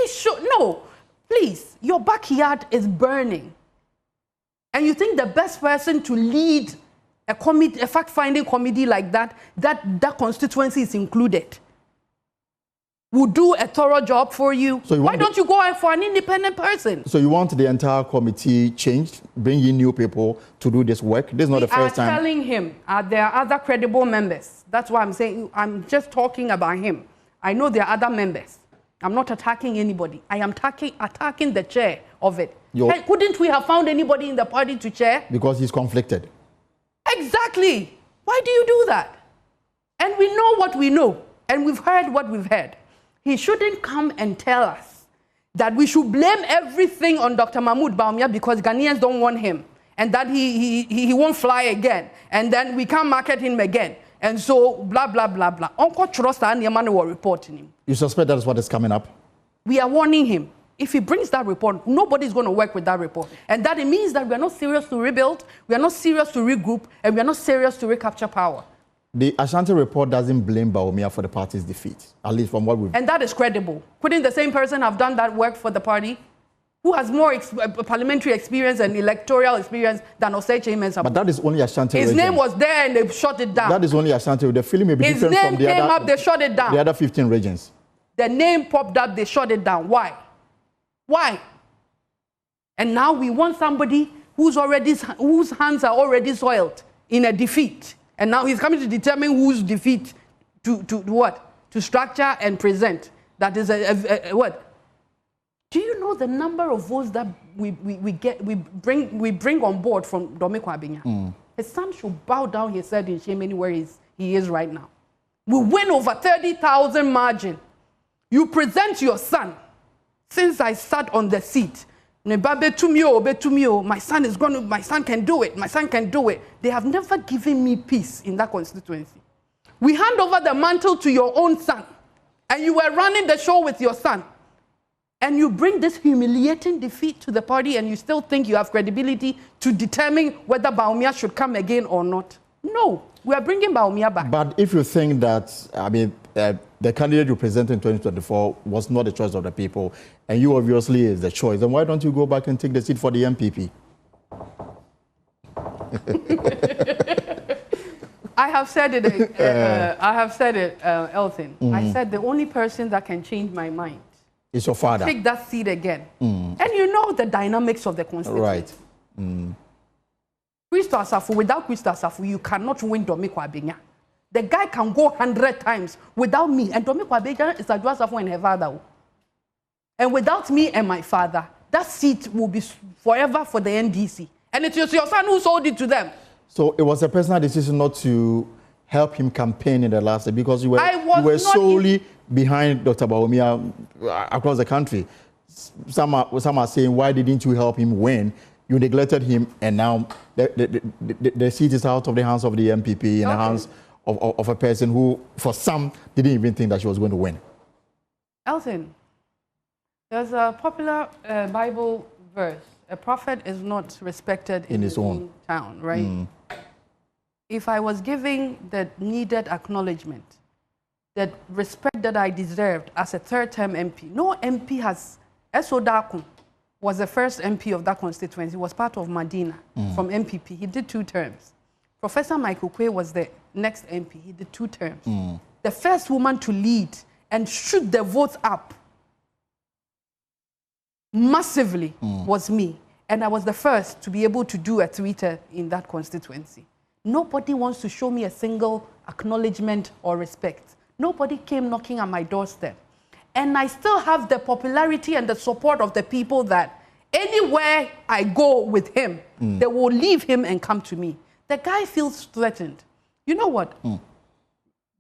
should, no, please, your backyard is burning. And you think the best person to lead a committee, a fact-finding committee like that constituency is included. will do a thorough job for you. So why don't you go out for an independent person? So you want the entire committee changed, bring in new people to do this work? This is not the first time. I'm telling him there are other credible members. That's why I'm saying, I'm just talking about him. I know there are other members. I'm not attacking anybody. I am attacking the chair of it. Couldn't we have found anybody in the party to chair? Because he's conflicted. Exactly. Why do you do that? And we know what we know, and we've heard what we've heard. He shouldn't come and tell us that we should blame everything on Dr. Mahmoud Bawumia because Ghanaians don't want him, and that he won't fly again, and then we can't market him again. And so, blah, blah, blah, blah. Uncle Trosta and Yamani were reporting him. You suspect that is what is coming up? We are warning him. If he brings that report, nobody's going to work with that report. And that it means that we are not serious to rebuild, we are not serious to regroup, and we are not serious to recapture power. The Ashanti report doesn't blame Bawumia for the party's defeat, at least from what we've... And that is credible. Couldn't the same person have done that work for the party? Who has more parliamentary experience and electoral experience than Osei Mensa? But that is only Ashanti His region. name was there and they shut it down. That is only Ashanti. The feeling may be different from the His name came up, they shut it down. The other 15 regions. The name popped up, they shut it down. Why? Why? And now we want somebody whose hands are already soiled in a defeat. And now he's coming to determine whose defeat to what? To structure and present. That is what? Do you know the number of votes that we bring on board from Dome-Kwabenya? His son should bow down his head in shame anywhere he is right now. We win over 30,000 margin. You present your son. Since I sat on the seat, my son can do it. My son can do it. They have never given me peace in that constituency. We hand over the mantle to your own son, and you were running the show with your son. And you bring this humiliating defeat to the party and you still think you have credibility to determine whether Bawumia should come again or not. No, we are bringing Bawumia back. But if you think that, the candidate you presented in 2024 was not the choice of the people, and you obviously is the choice, then why don't you go back and take the seat for the MPP? I have said it, Elton. I said the only person that can change my mind is your father. Take that seat again. And you know the dynamics of the constituency. Right. Crystal Safo, without Crystal Safo, you cannot win Dome-Kwabenya. The guy can go 100 times without me. And Dome-Kwabenya is Adwoa Safo and her father. And without me and my father, that seat will be forever for the NDC. And it was your son who sold it to them. So it was a personal decision not to help him campaign in the last day because you were solely behind Dr. Bawumia across the country. Some are saying, why didn't you help him win? You neglected him, and now the seat is out of the hands of the MPP, in the hands of a person who, for some, didn't even think that she was going to win. Elton, there's a popular Bible verse. A prophet is not respected in his own town, right? If I was giving the needed acknowledgement, the respect that I deserved as a third-term MP. No MP has... Esodakun was the first MP of that constituency. He was part of Medina from MPP. He did 2 terms. Professor Michael Quay was the next MP. He did 2 terms. The first woman to lead and shoot the votes up massively was me. And I was the first to be able to do a 3-term in that constituency. Nobody wants to show me a single acknowledgement or respect. Nobody came knocking on my doorstep. And I still have the popularity and the support of the people that anywhere I go with him, they will leave him and come to me. The guy feels threatened. You know what?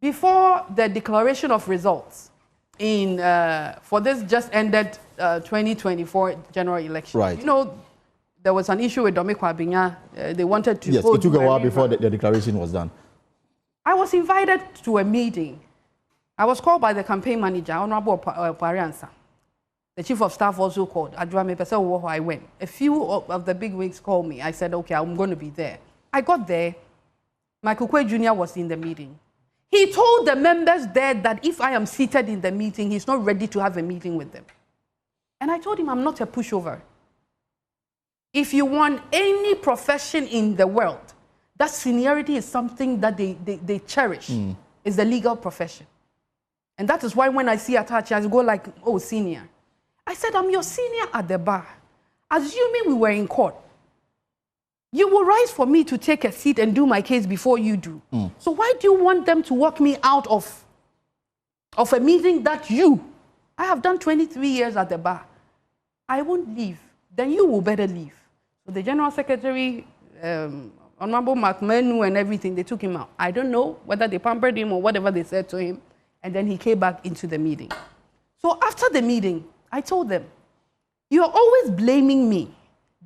Before the declaration of results for this just ended 2024 general election, right. You know, there was an issue with Dome-Kwabenya. They wanted to vote. Yes, it took a while before the declaration was done. I was invited to a meeting. I was called by the campaign manager, Honorable Pariansa. The chief of staff also called. I went. A few of the big wigs called me. I said, okay, I'm going to be there. I got there. Michael Quay Jr. was in the meeting. He told the members there that if I am seated in the meeting, he's not ready to have a meeting with them. And I told him I'm not a pushover. If you want any profession in the world, that seniority is something that they cherish. It's the legal profession. And that is why when I see attached, I go like, oh, senior. I said, I'm your senior at the bar. Assuming we were in court, you will rise for me to take a seat and do my case before you do. So why do you want them to walk me out of a meeting that I have done 23 years at the bar. I won't leave. Then you will better leave. So the General Secretary, Honorable McMenu and everything, they took him out. I don't know whether they pampered him or whatever they said to him. And then he came back into the meeting. So after the meeting, I told them, you are always blaming me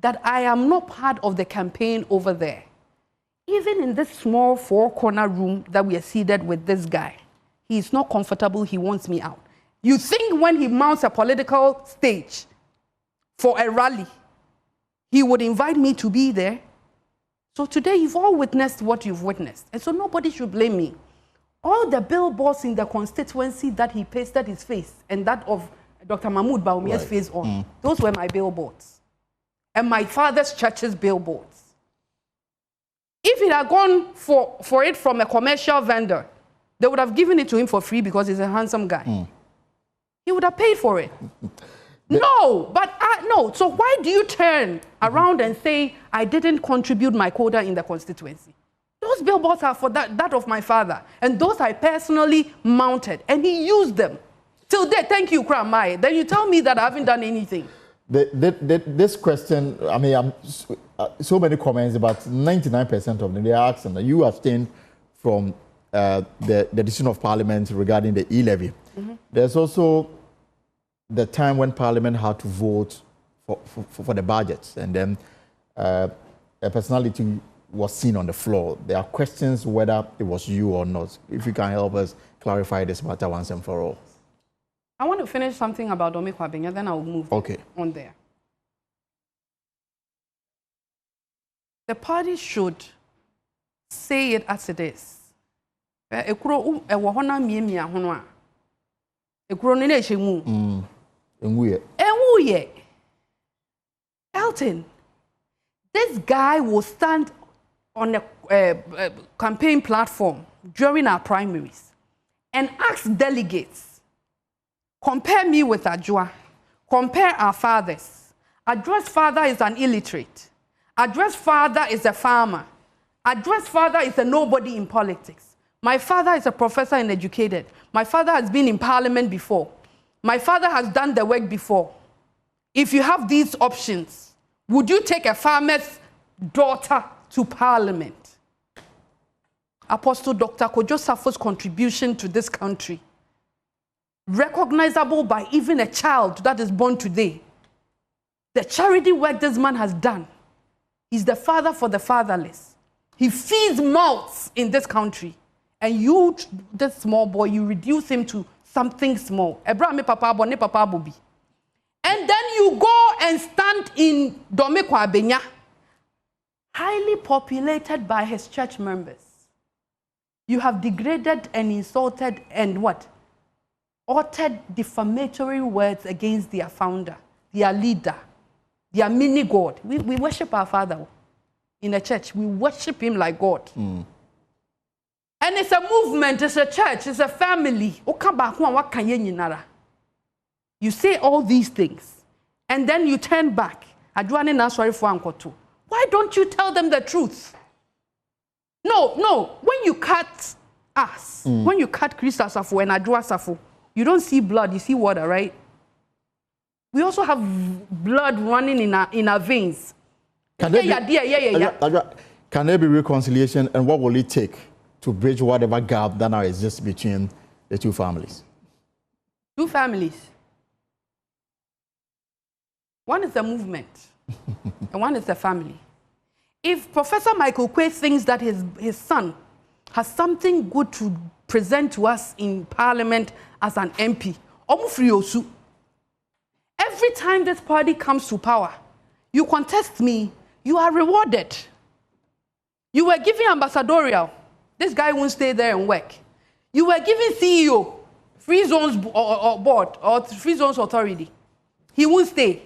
that I am not part of the campaign over there. Even in this small four-corner room that we are seated with this guy, he is not comfortable, he wants me out. You think when he mounts a political stage for a rally, he would invite me to be there? So today you've all witnessed what you've witnessed. And so nobody should blame me. All the billboards in the constituency that he pasted his face and that of Dr. Mahmoud Bawumia's face on, those were my billboards. And my father's church's billboards. If he had gone for it from a commercial vendor, they would have given it to him for free because he's a handsome guy. He would have paid for it. No, but no. So why do you turn around and say, I didn't contribute my quota in the constituency? Those billboards are for that of my father. And those I personally mounted. And he used them. Till there, thank you, Kramai. Then you tell me that I haven't done anything. This question, I mean, so many comments, about 99% of them, they are asking that you abstained from the decision of Parliament regarding the E-Levy. There's also the time when Parliament had to vote for the budgets, and then a personality was seen on the floor. There are questions whether it was you or not. If you can help us clarify this matter once and for all. I want to finish something about Dome-Kwabenya, then I'll move on there. The party should say it as it is. Elton, this guy will stand on a campaign platform during our primaries and ask delegates, compare me with Adwoa, compare our fathers. Adwoa's father is an illiterate. Adwoa's father is a farmer. Adwoa's father is a nobody in politics. My father is a professor and educated. My father has been in Parliament before. My father has done the work before. If you have these options, would you take a farmer's daughter to Parliament? Apostle Dr. Adwoa Safo's contribution to this country, recognizable by even a child that is born today. The charity work this man has done. He's the father for the fatherless. He feeds mouths in this country. And you, this small boy, you reduce him to something small. And then you go and stand in Dome-Kwabenya, highly populated by his church members. You have degraded and insulted and what? Uttered defamatory words against their founder, their leader, their mini God. We worship our father in a church. We worship him like God. And it's a movement, it's a church, it's a family. You say all these things, and then you turn back. Why don't you tell them the truth? No. When you cut us, when you cut Krista Safo and Adwoa Safo, you don't see blood, you see water, right? We also have blood running in our veins. Can there be reconciliation, and what will it take to bridge whatever gap that now exists between the two families? Two families. One is the movement, and one is the family. If Professor Michael Quay thinks that his son has something good to present to us in Parliament as an MP, every time this party comes to power, you contest me, you are rewarded. You were giving ambassadorial. This guy won't stay there and work. You were giving CEO, free zones or board, or free zones authority. He won't stay.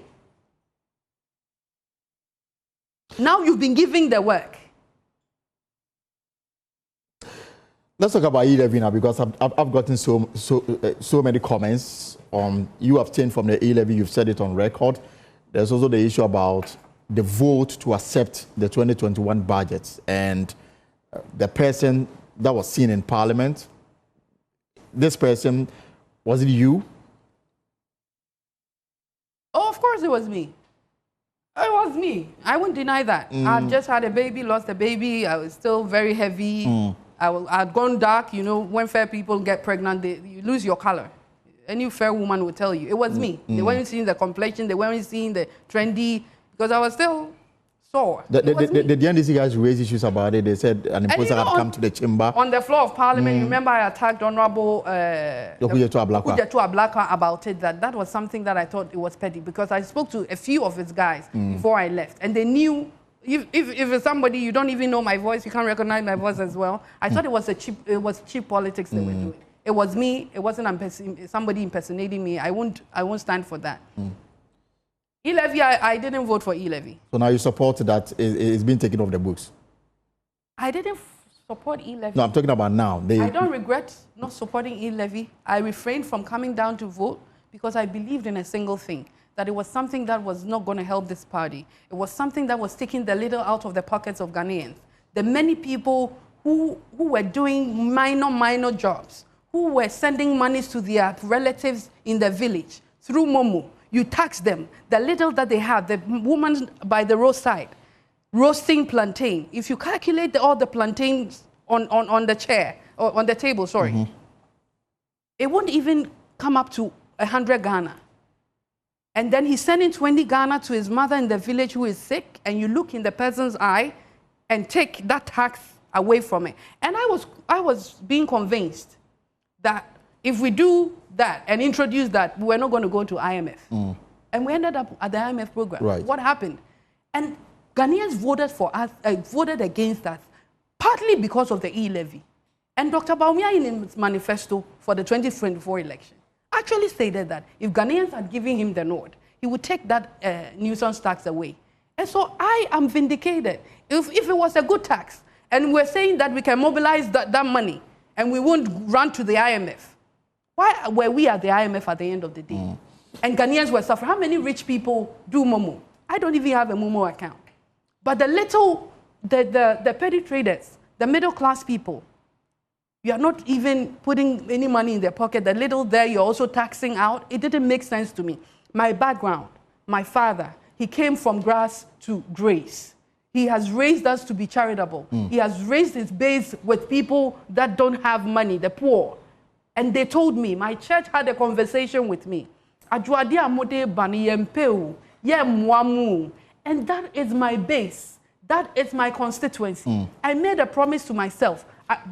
Now you've been giving the work. Let's talk about E-Levy now, because I've gotten so many comments on. You abstained from the E-Levy. You've said it on record. There's also the issue about the vote to accept the 2021 budget, and the person that was seen in Parliament. This person, was it you? Oh, of course it was me. It was me. I wouldn't deny that. I've just had a baby, lost a baby. I was still very heavy. I'd gone dark. You know, when fair people get pregnant, you lose your color. Any fair woman will tell you. It was me. They weren't seeing the complexion. They weren't seeing the trendy, because I was still sore. The NDC guys raised issues about it. They said an imposter had come to the chamber. On the floor of Parliament, remember I attacked Honorable Adwoa Safo about it. That was something that I thought it was petty, because I spoke to a few of his guys before I left, and they knew. If it's somebody you don't even know my voice, you can't recognize my voice as well. I thought it was cheap politics they were doing. It was me. It wasn't somebody impersonating me. I won't stand for that. E-Levy, I didn't vote for E-Levy. So now you support that it's been taken off the books? I didn't support E-Levy. No, I'm talking about now. I don't regret not supporting E-Levy. I refrained from coming down to vote because I believed in a single thing, that it was something that was not going to help this party. It was something that was taking the little out of the pockets of Ghanaians. The many people who were doing minor jobs, who were sending monies to their relatives in the village through Momo. You tax them. The little that they have, the woman by the roadside, roasting plantain. If you calculate all the plantains on the chair, or on the table, sorry, it won't even come up to 100 Ghana. And then he's sending 20 Ghana to his mother in the village who is sick, and you look in the person's eye and take that tax away from it. And I was being convinced that if we do that and introduce that, we're not going to go to IMF. And we ended up at the IMF program. Right. What happened? And Ghanaians voted for us, voted against us, partly because of the E-Levy. And Dr. Bawumia, in his manifesto for the 2024 election, actually stated that if Ghanaians had given him the nod, he would take that nuisance tax away. And so I am vindicated. If it was a good tax, and we're saying that we can mobilize that money, and we won't run to the IMF, why were we at the IMF at the end of the day? And Ghanaians were suffering. How many rich people do Momo? I don't even have a Momo account. But the petty traders, the middle class people, you are not even putting any money in their pocket. The little there, you're also taxing out. It didn't make sense to me. My background, my father, he came from grass to grace. He has raised us to be charitable. He has raised his base with people that don't have money, the poor. And they told me, my church had a conversation with me. And that is my base. That is my constituency. I made a promise to myself,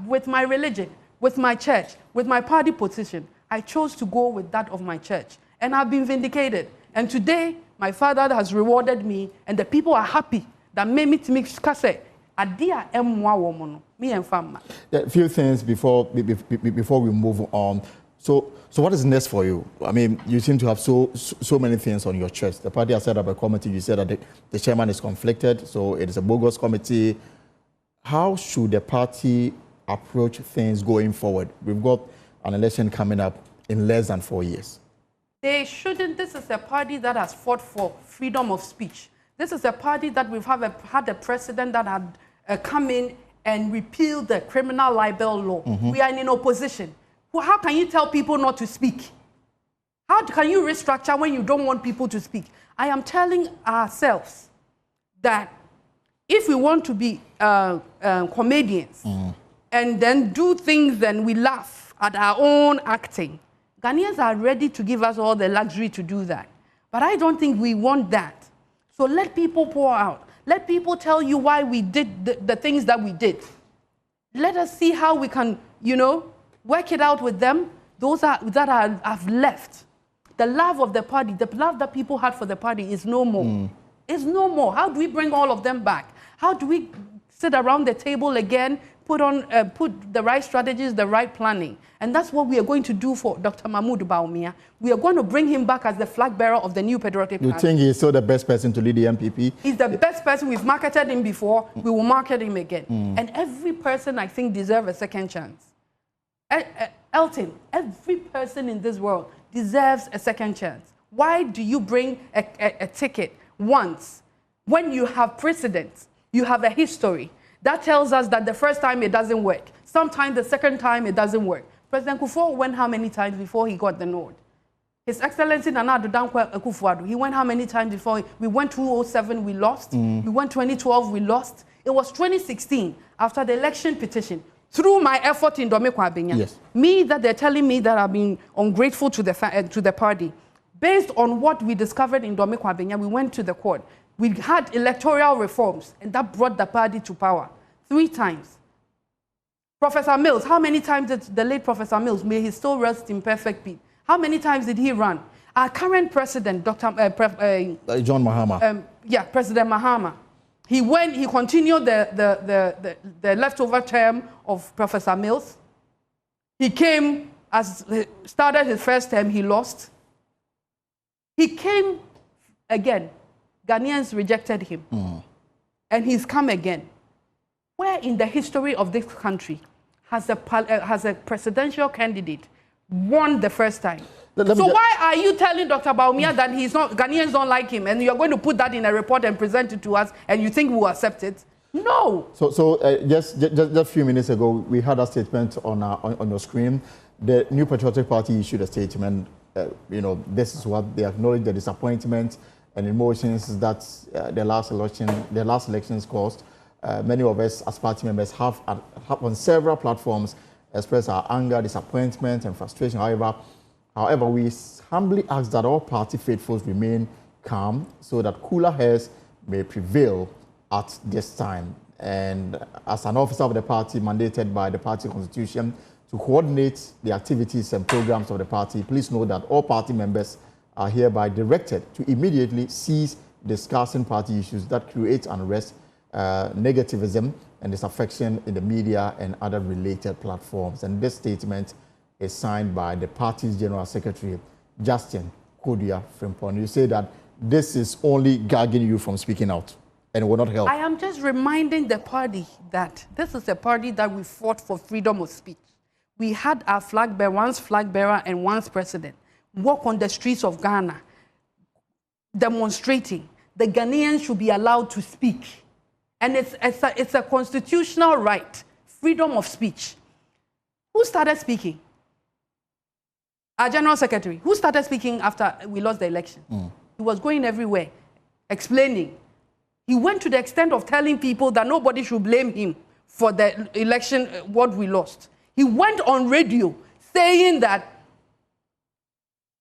with my religion, with my church, with my party position. I chose to go with that of my church. And I've been vindicated. And today, my father has rewarded me, and the people are happy that made me to make kase. Me and family. A few things before we move on. So what is next for you? I mean, you seem to have so many things on your chest. The party has set up a committee. You said that the chairman is conflicted, so it is a bogus committee. How should the party approach things going forward? We've got an election coming up in less than 4 years. They shouldn't. This is a party that has fought for freedom of speech. This is a party that we've had a president that had come in and repealed the criminal libel law. We are in opposition. Well, how can you tell people not to speak? How can you restructure when you don't want people to speak? I am telling ourselves that if we want to be comedians and then do things and we laugh at our own acting, Ghanaians are ready to give us all the luxury to do that. But I don't think we want that. So let people pour out. Let people tell you why we did the things that we did. Let us see how we can, work it out with them. Those that have left. The love of the party, the love that people had for the party is no more. It's no more. How do we bring all of them back? How do we sit around the table again, put the right strategies, the right planning? And that's what we are going to do for Dr. Mahmoud Bawumia. We are going to bring him back as the flag bearer of the new patriotic party. You think he's still the best person to lead the NPP? He's the best person. We've marketed him before. We will market him again. And every person, I think, deserves a second chance. Elton, every person in this world deserves a second chance. Why do you bring a ticket once when you have precedent, you have a history? That tells us that the first time it doesn't work. Sometimes the second time it doesn't work. President Kufuor went how many times before he got the nod? His Excellency Nana Addo Dankwa Akufo-Addo, he went how many times before? We went 2007, we lost. We went 2012, we lost. It was 2016, after the election petition, through my effort in Dome-Kwabenya. Yes. Me, that they're telling me that I've been ungrateful to the party. Based on what we discovered in Dome-Kwabenya, we went to the court. We had electoral reforms, and that brought the party to power 3 times. Professor Mills, how many times did the late Professor Mills, may he still rest in perfect peace, how many times did he run? Our current president, John Mahama. President Mahama. He continued the leftover term of Professor Mills. He started his first term, he lost. He came again. Ghanaians rejected him. And he's come again. Where in the history of this country has a presidential candidate won the first time? So why are you telling Dr. Bawumia that Ghanaians don't like him, and you're going to put that in a report and present it to us, and you think we'll accept it? No. So just a few minutes ago, we had a statement on your screen. The New Patriotic Party issued a statement. This is what they acknowledge the disappointment and emotions that the last elections caused. Many of us as party members have on several platforms expressed our anger, disappointment, and frustration. However, we humbly ask that all party faithfuls remain calm so that cooler heads may prevail at this time. And as an officer of the party mandated by the party constitution to coordinate the activities and programs of the party, please know that all party members are hereby directed to immediately cease discussing party issues that create unrest, negativism, and disaffection in the media and other related platforms. And this statement is signed by the party's General Secretary, Justin Kodia Frimpong. You say that this is only gagging you from speaking out and it will not help. I am just reminding the party that this is a party that we fought for freedom of speech. We had our flag bearer, once flag bearer and once president, walk on the streets of Ghana, demonstrating the Ghanaians should be allowed to speak. And it's a constitutional right, freedom of speech. Who started speaking? Our General Secretary. Who started speaking after we lost the election? He was going everywhere, explaining. He went to the extent of telling people that nobody should blame him for the election, what we lost. He went on radio saying that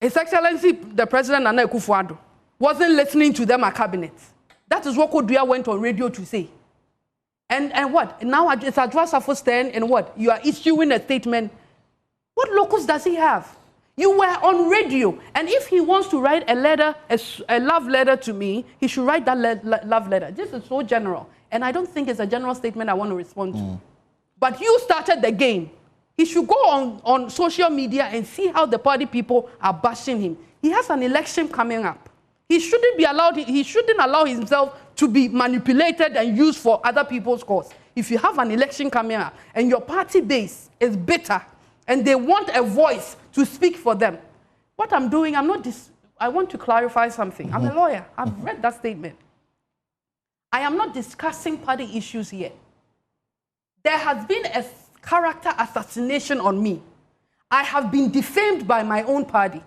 His Excellency, the President Nana Akufo-Addo, wasn't listening to them at cabinet. That is what Kodua went on radio to say. And what? Now it's Adwoa Safo's turn, and what? You are issuing a statement. What locus does he have? You were on radio, and if he wants to write a letter, a love letter to me, he should write that love letter. This is so general, and I don't think it's a general statement I want to respond to. But you started the game. He should go on social media and see how the party people are bashing him. He has an election coming up. He shouldn't be allowed. He shouldn't allow himself to be manipulated and used for other people's cause. If you have an election coming up and your party base is bitter and they want a voice to speak for them, what I'm doing, I want to clarify something. I'm a lawyer. I've read that statement. I am not discussing party issues here. There has been a character assassination on me. I have been defamed by my own party.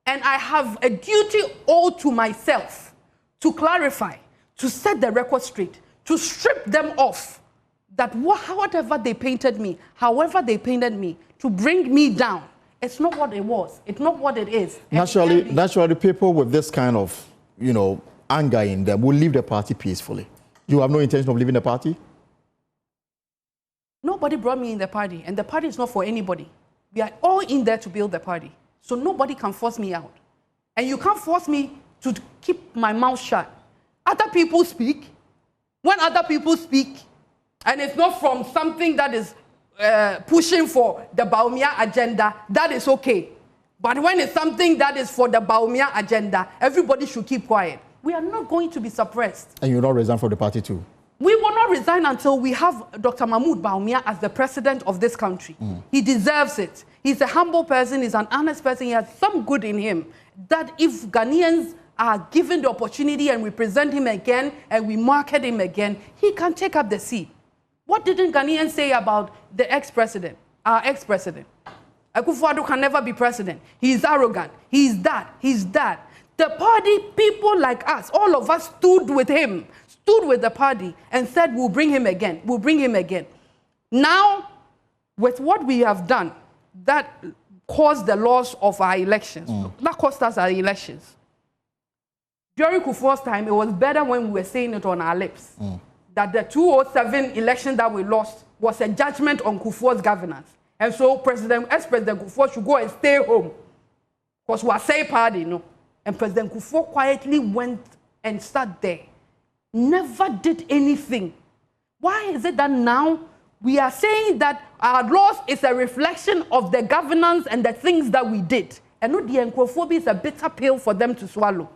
And I have a duty owed to myself to clarify, to set the record straight, to strip them off, that whatever they painted me, however they painted me, to bring me down, it's not what it was. It's not what it is. Naturally, people with this kind of, anger in them will leave the party peacefully. You have no intention of leaving the party? Nobody brought me in the party, and the party is not for anybody. We are all in there to build the party. So nobody can force me out. And you can't force me to keep my mouth shut. Other people speak. When other people speak, and it's not from something that is pushing for the Bawumia agenda, that is okay. But when it's something that is for the Bawumia agenda, everybody should keep quiet. We are not going to be suppressed. And you'll not resign from the party too? We will not resign until we have Dr. Mahmoud Bawumia as the president of this country. He deserves it. He's a humble person. He's an honest person. He has some good in him. That if Ghanaians are given the opportunity and we present him again and we market him again, he can take up the seat. What didn't Ghanaians say about the ex-president, our ex-president? Akufo-Addo can never be president. He's arrogant. He's that. He's that. The party, people like us, all of us stood with him, stood with the party and said, we'll bring him again. We'll bring him again. Now, with what we have done, that caused the loss of our elections. That cost us our elections. During Kufuor's time, it was better when we were saying it on our lips. That the 2007 election that we lost was a judgment on Kufuor's governance. And so ex-President Kufuor should go and stay home. Because we are saying party, you know. And President Kufuor quietly went and sat there. Never did anything. Why is it that now we are saying that our loss is a reflection of the governance and the things that we did? And not the Nkrofobia is a bitter pill for them to swallow.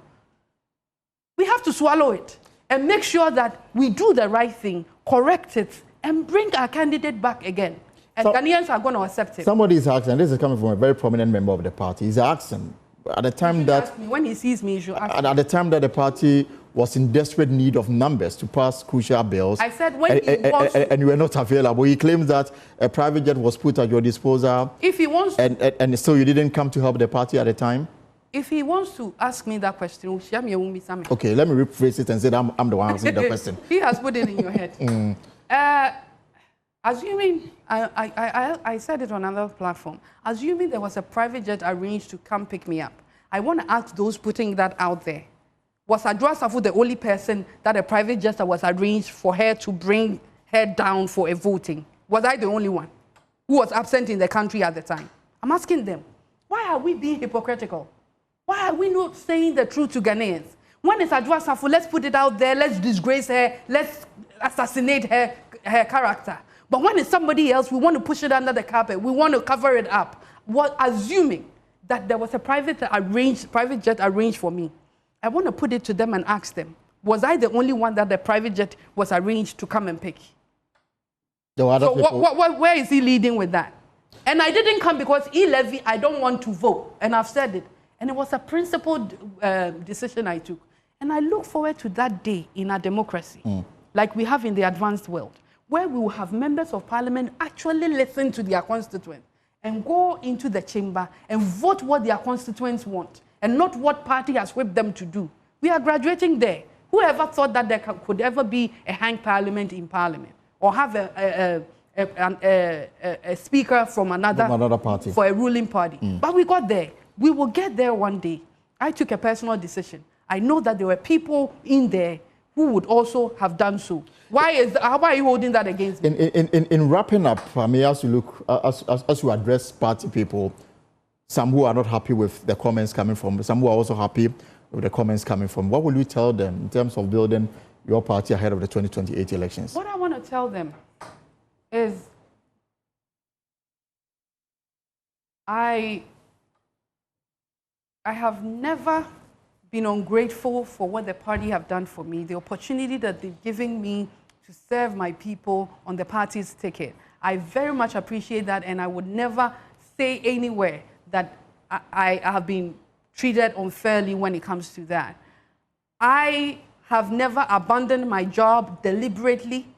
We have to swallow it and make sure that we do the right thing, correct it, and bring our candidate back again. And so, Ghanaians are going to accept it. Somebody is asking, and this is coming from a very prominent member of the party, he's asking, at the time that... When he sees me, he should ask me. At the time that the party was in desperate need of numbers to pass crucial bills... I said when he wants to... And you were not available. He claims that a private jet was put at your disposal. If he wants to... And so you didn't come to help the party at the time? If he wants to ask me that question, okay, let me rephrase it and say that I'm the one answering the question. He has put it in your head. Assuming, I said it on another platform, assuming there was a private jet arranged to come pick me up, I want to ask those putting that out there, was Adwoa Safo the only person that a private jet was arranged for her to bring her down for a voting? Was I the only one who was absent in the country at the time? I'm asking them, why are we being hypocritical? Why are we not saying the truth to Ghanaians? When it's Adwoa Safo, let's put it out there, let's disgrace her, let's assassinate her character. But when it's somebody else, we want to push it under the carpet, we want to cover it up. Assuming that there was a private jet arranged for me, I want to put it to them and ask them, was I the only one that the private jet was arranged to come and pick? So where is he leading with that? And I didn't come because E-Levy, I don't want to vote. And I've said it. And it was a principled decision I took. And I look forward to that day in our democracy, like we have in the advanced world, where we will have members of parliament actually listen to their constituents and go into the chamber and vote what their constituents want and not what party has whipped them to do. We are graduating there. Whoever thought that there could ever be a hang parliament in parliament or have a speaker from another party for a ruling party? But we got there. We will get there one day. I took a personal decision. I know that there were people in there who would also have done so. How are you holding that against me? In wrapping up, I mean, as you address party people, some who are not happy with the comments coming from, some who are also happy with the comments coming from, what will you tell them in terms of building your party ahead of the 2028 elections? What I want to tell them is I have never been ungrateful for what the party have done for me, the opportunity that they've given me to serve my people on the party's ticket. I very much appreciate that, and I would never say anywhere that I have been treated unfairly when it comes to that. I have never abandoned my job deliberately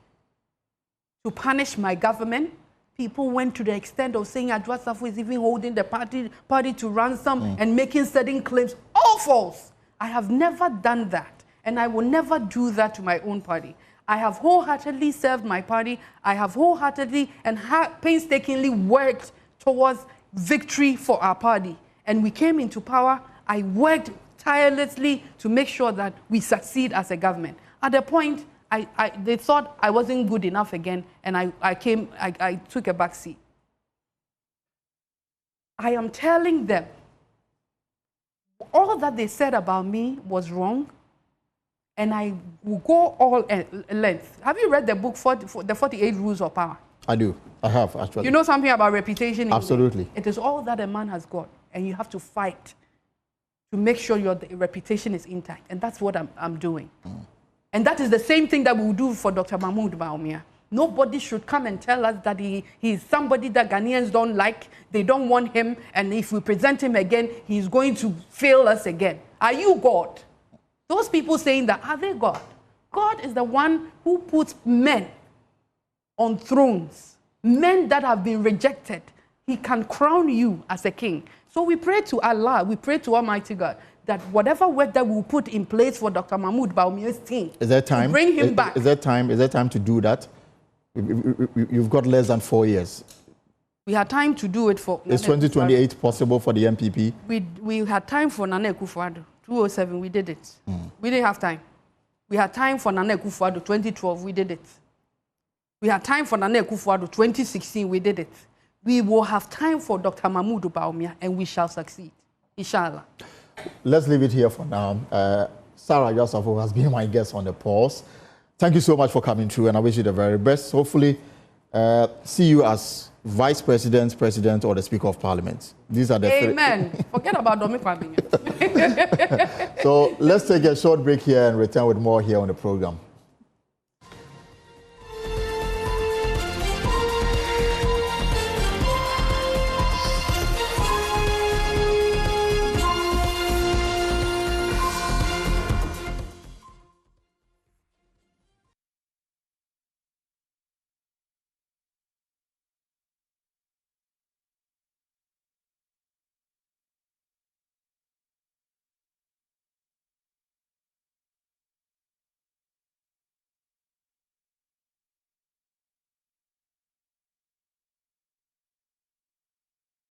to punish my government. People went to the extent of saying Adwoa Safo is even holding the party to ransom and making certain claims. All false. I have never done that, and I will never do that to my own party. I have wholeheartedly served my party. I have wholeheartedly and painstakingly worked towards victory for our party. And we came into power. I worked tirelessly to make sure that we succeed as a government. At the point, they thought I wasn't good enough again, and I took a back seat. I am telling them, all that they said about me was wrong, and I will go all length. Have you read the book, The 48 Rules of Power? I do. I have, actually. You know something about reputation? Absolutely. It is all that a man has got, and you have to fight to make sure your reputation is intact, and that's what I'm doing. And that is the same thing that we will do for Dr. Mahmoud Bawumia. Nobody should come and tell us that he is somebody that Ghanaians don't like, they don't want him, and if we present him again, he's going to fail us again. Are you God? Those people saying that, are they God? God is the one who puts men on thrones, men that have been rejected. He can crown you as a king. So we pray to Allah, we pray to Almighty God, that whatever work that we will put in place for Dr. Mahmoud Bawumia's team, is there time? Bring him back. Is there time to do that? You've got less than 4 years. We had time to do it for... Is 2028 possible for the MPP? We had time for Nana Akufo-Addo. 2007, we did it. We didn't have time. We had time for Nana Akufo-Addo. 2012, we did it. We had time for Nana Akufo-Addo. 2016, we did it. We will have time for Dr. Mahmoud Bawumia, and we shall succeed. Inshallah. Let's leave it here for now. Sarah Adwoa Safo has been my guest on the pause. Thank you so much for coming through, and I wish you the very best. Hopefully, see you as Vice President, President, or the Speaker of Parliament. These are the Amen. Forget about Dome-Kwabenya. So let's take a short break here and return with more here on the program.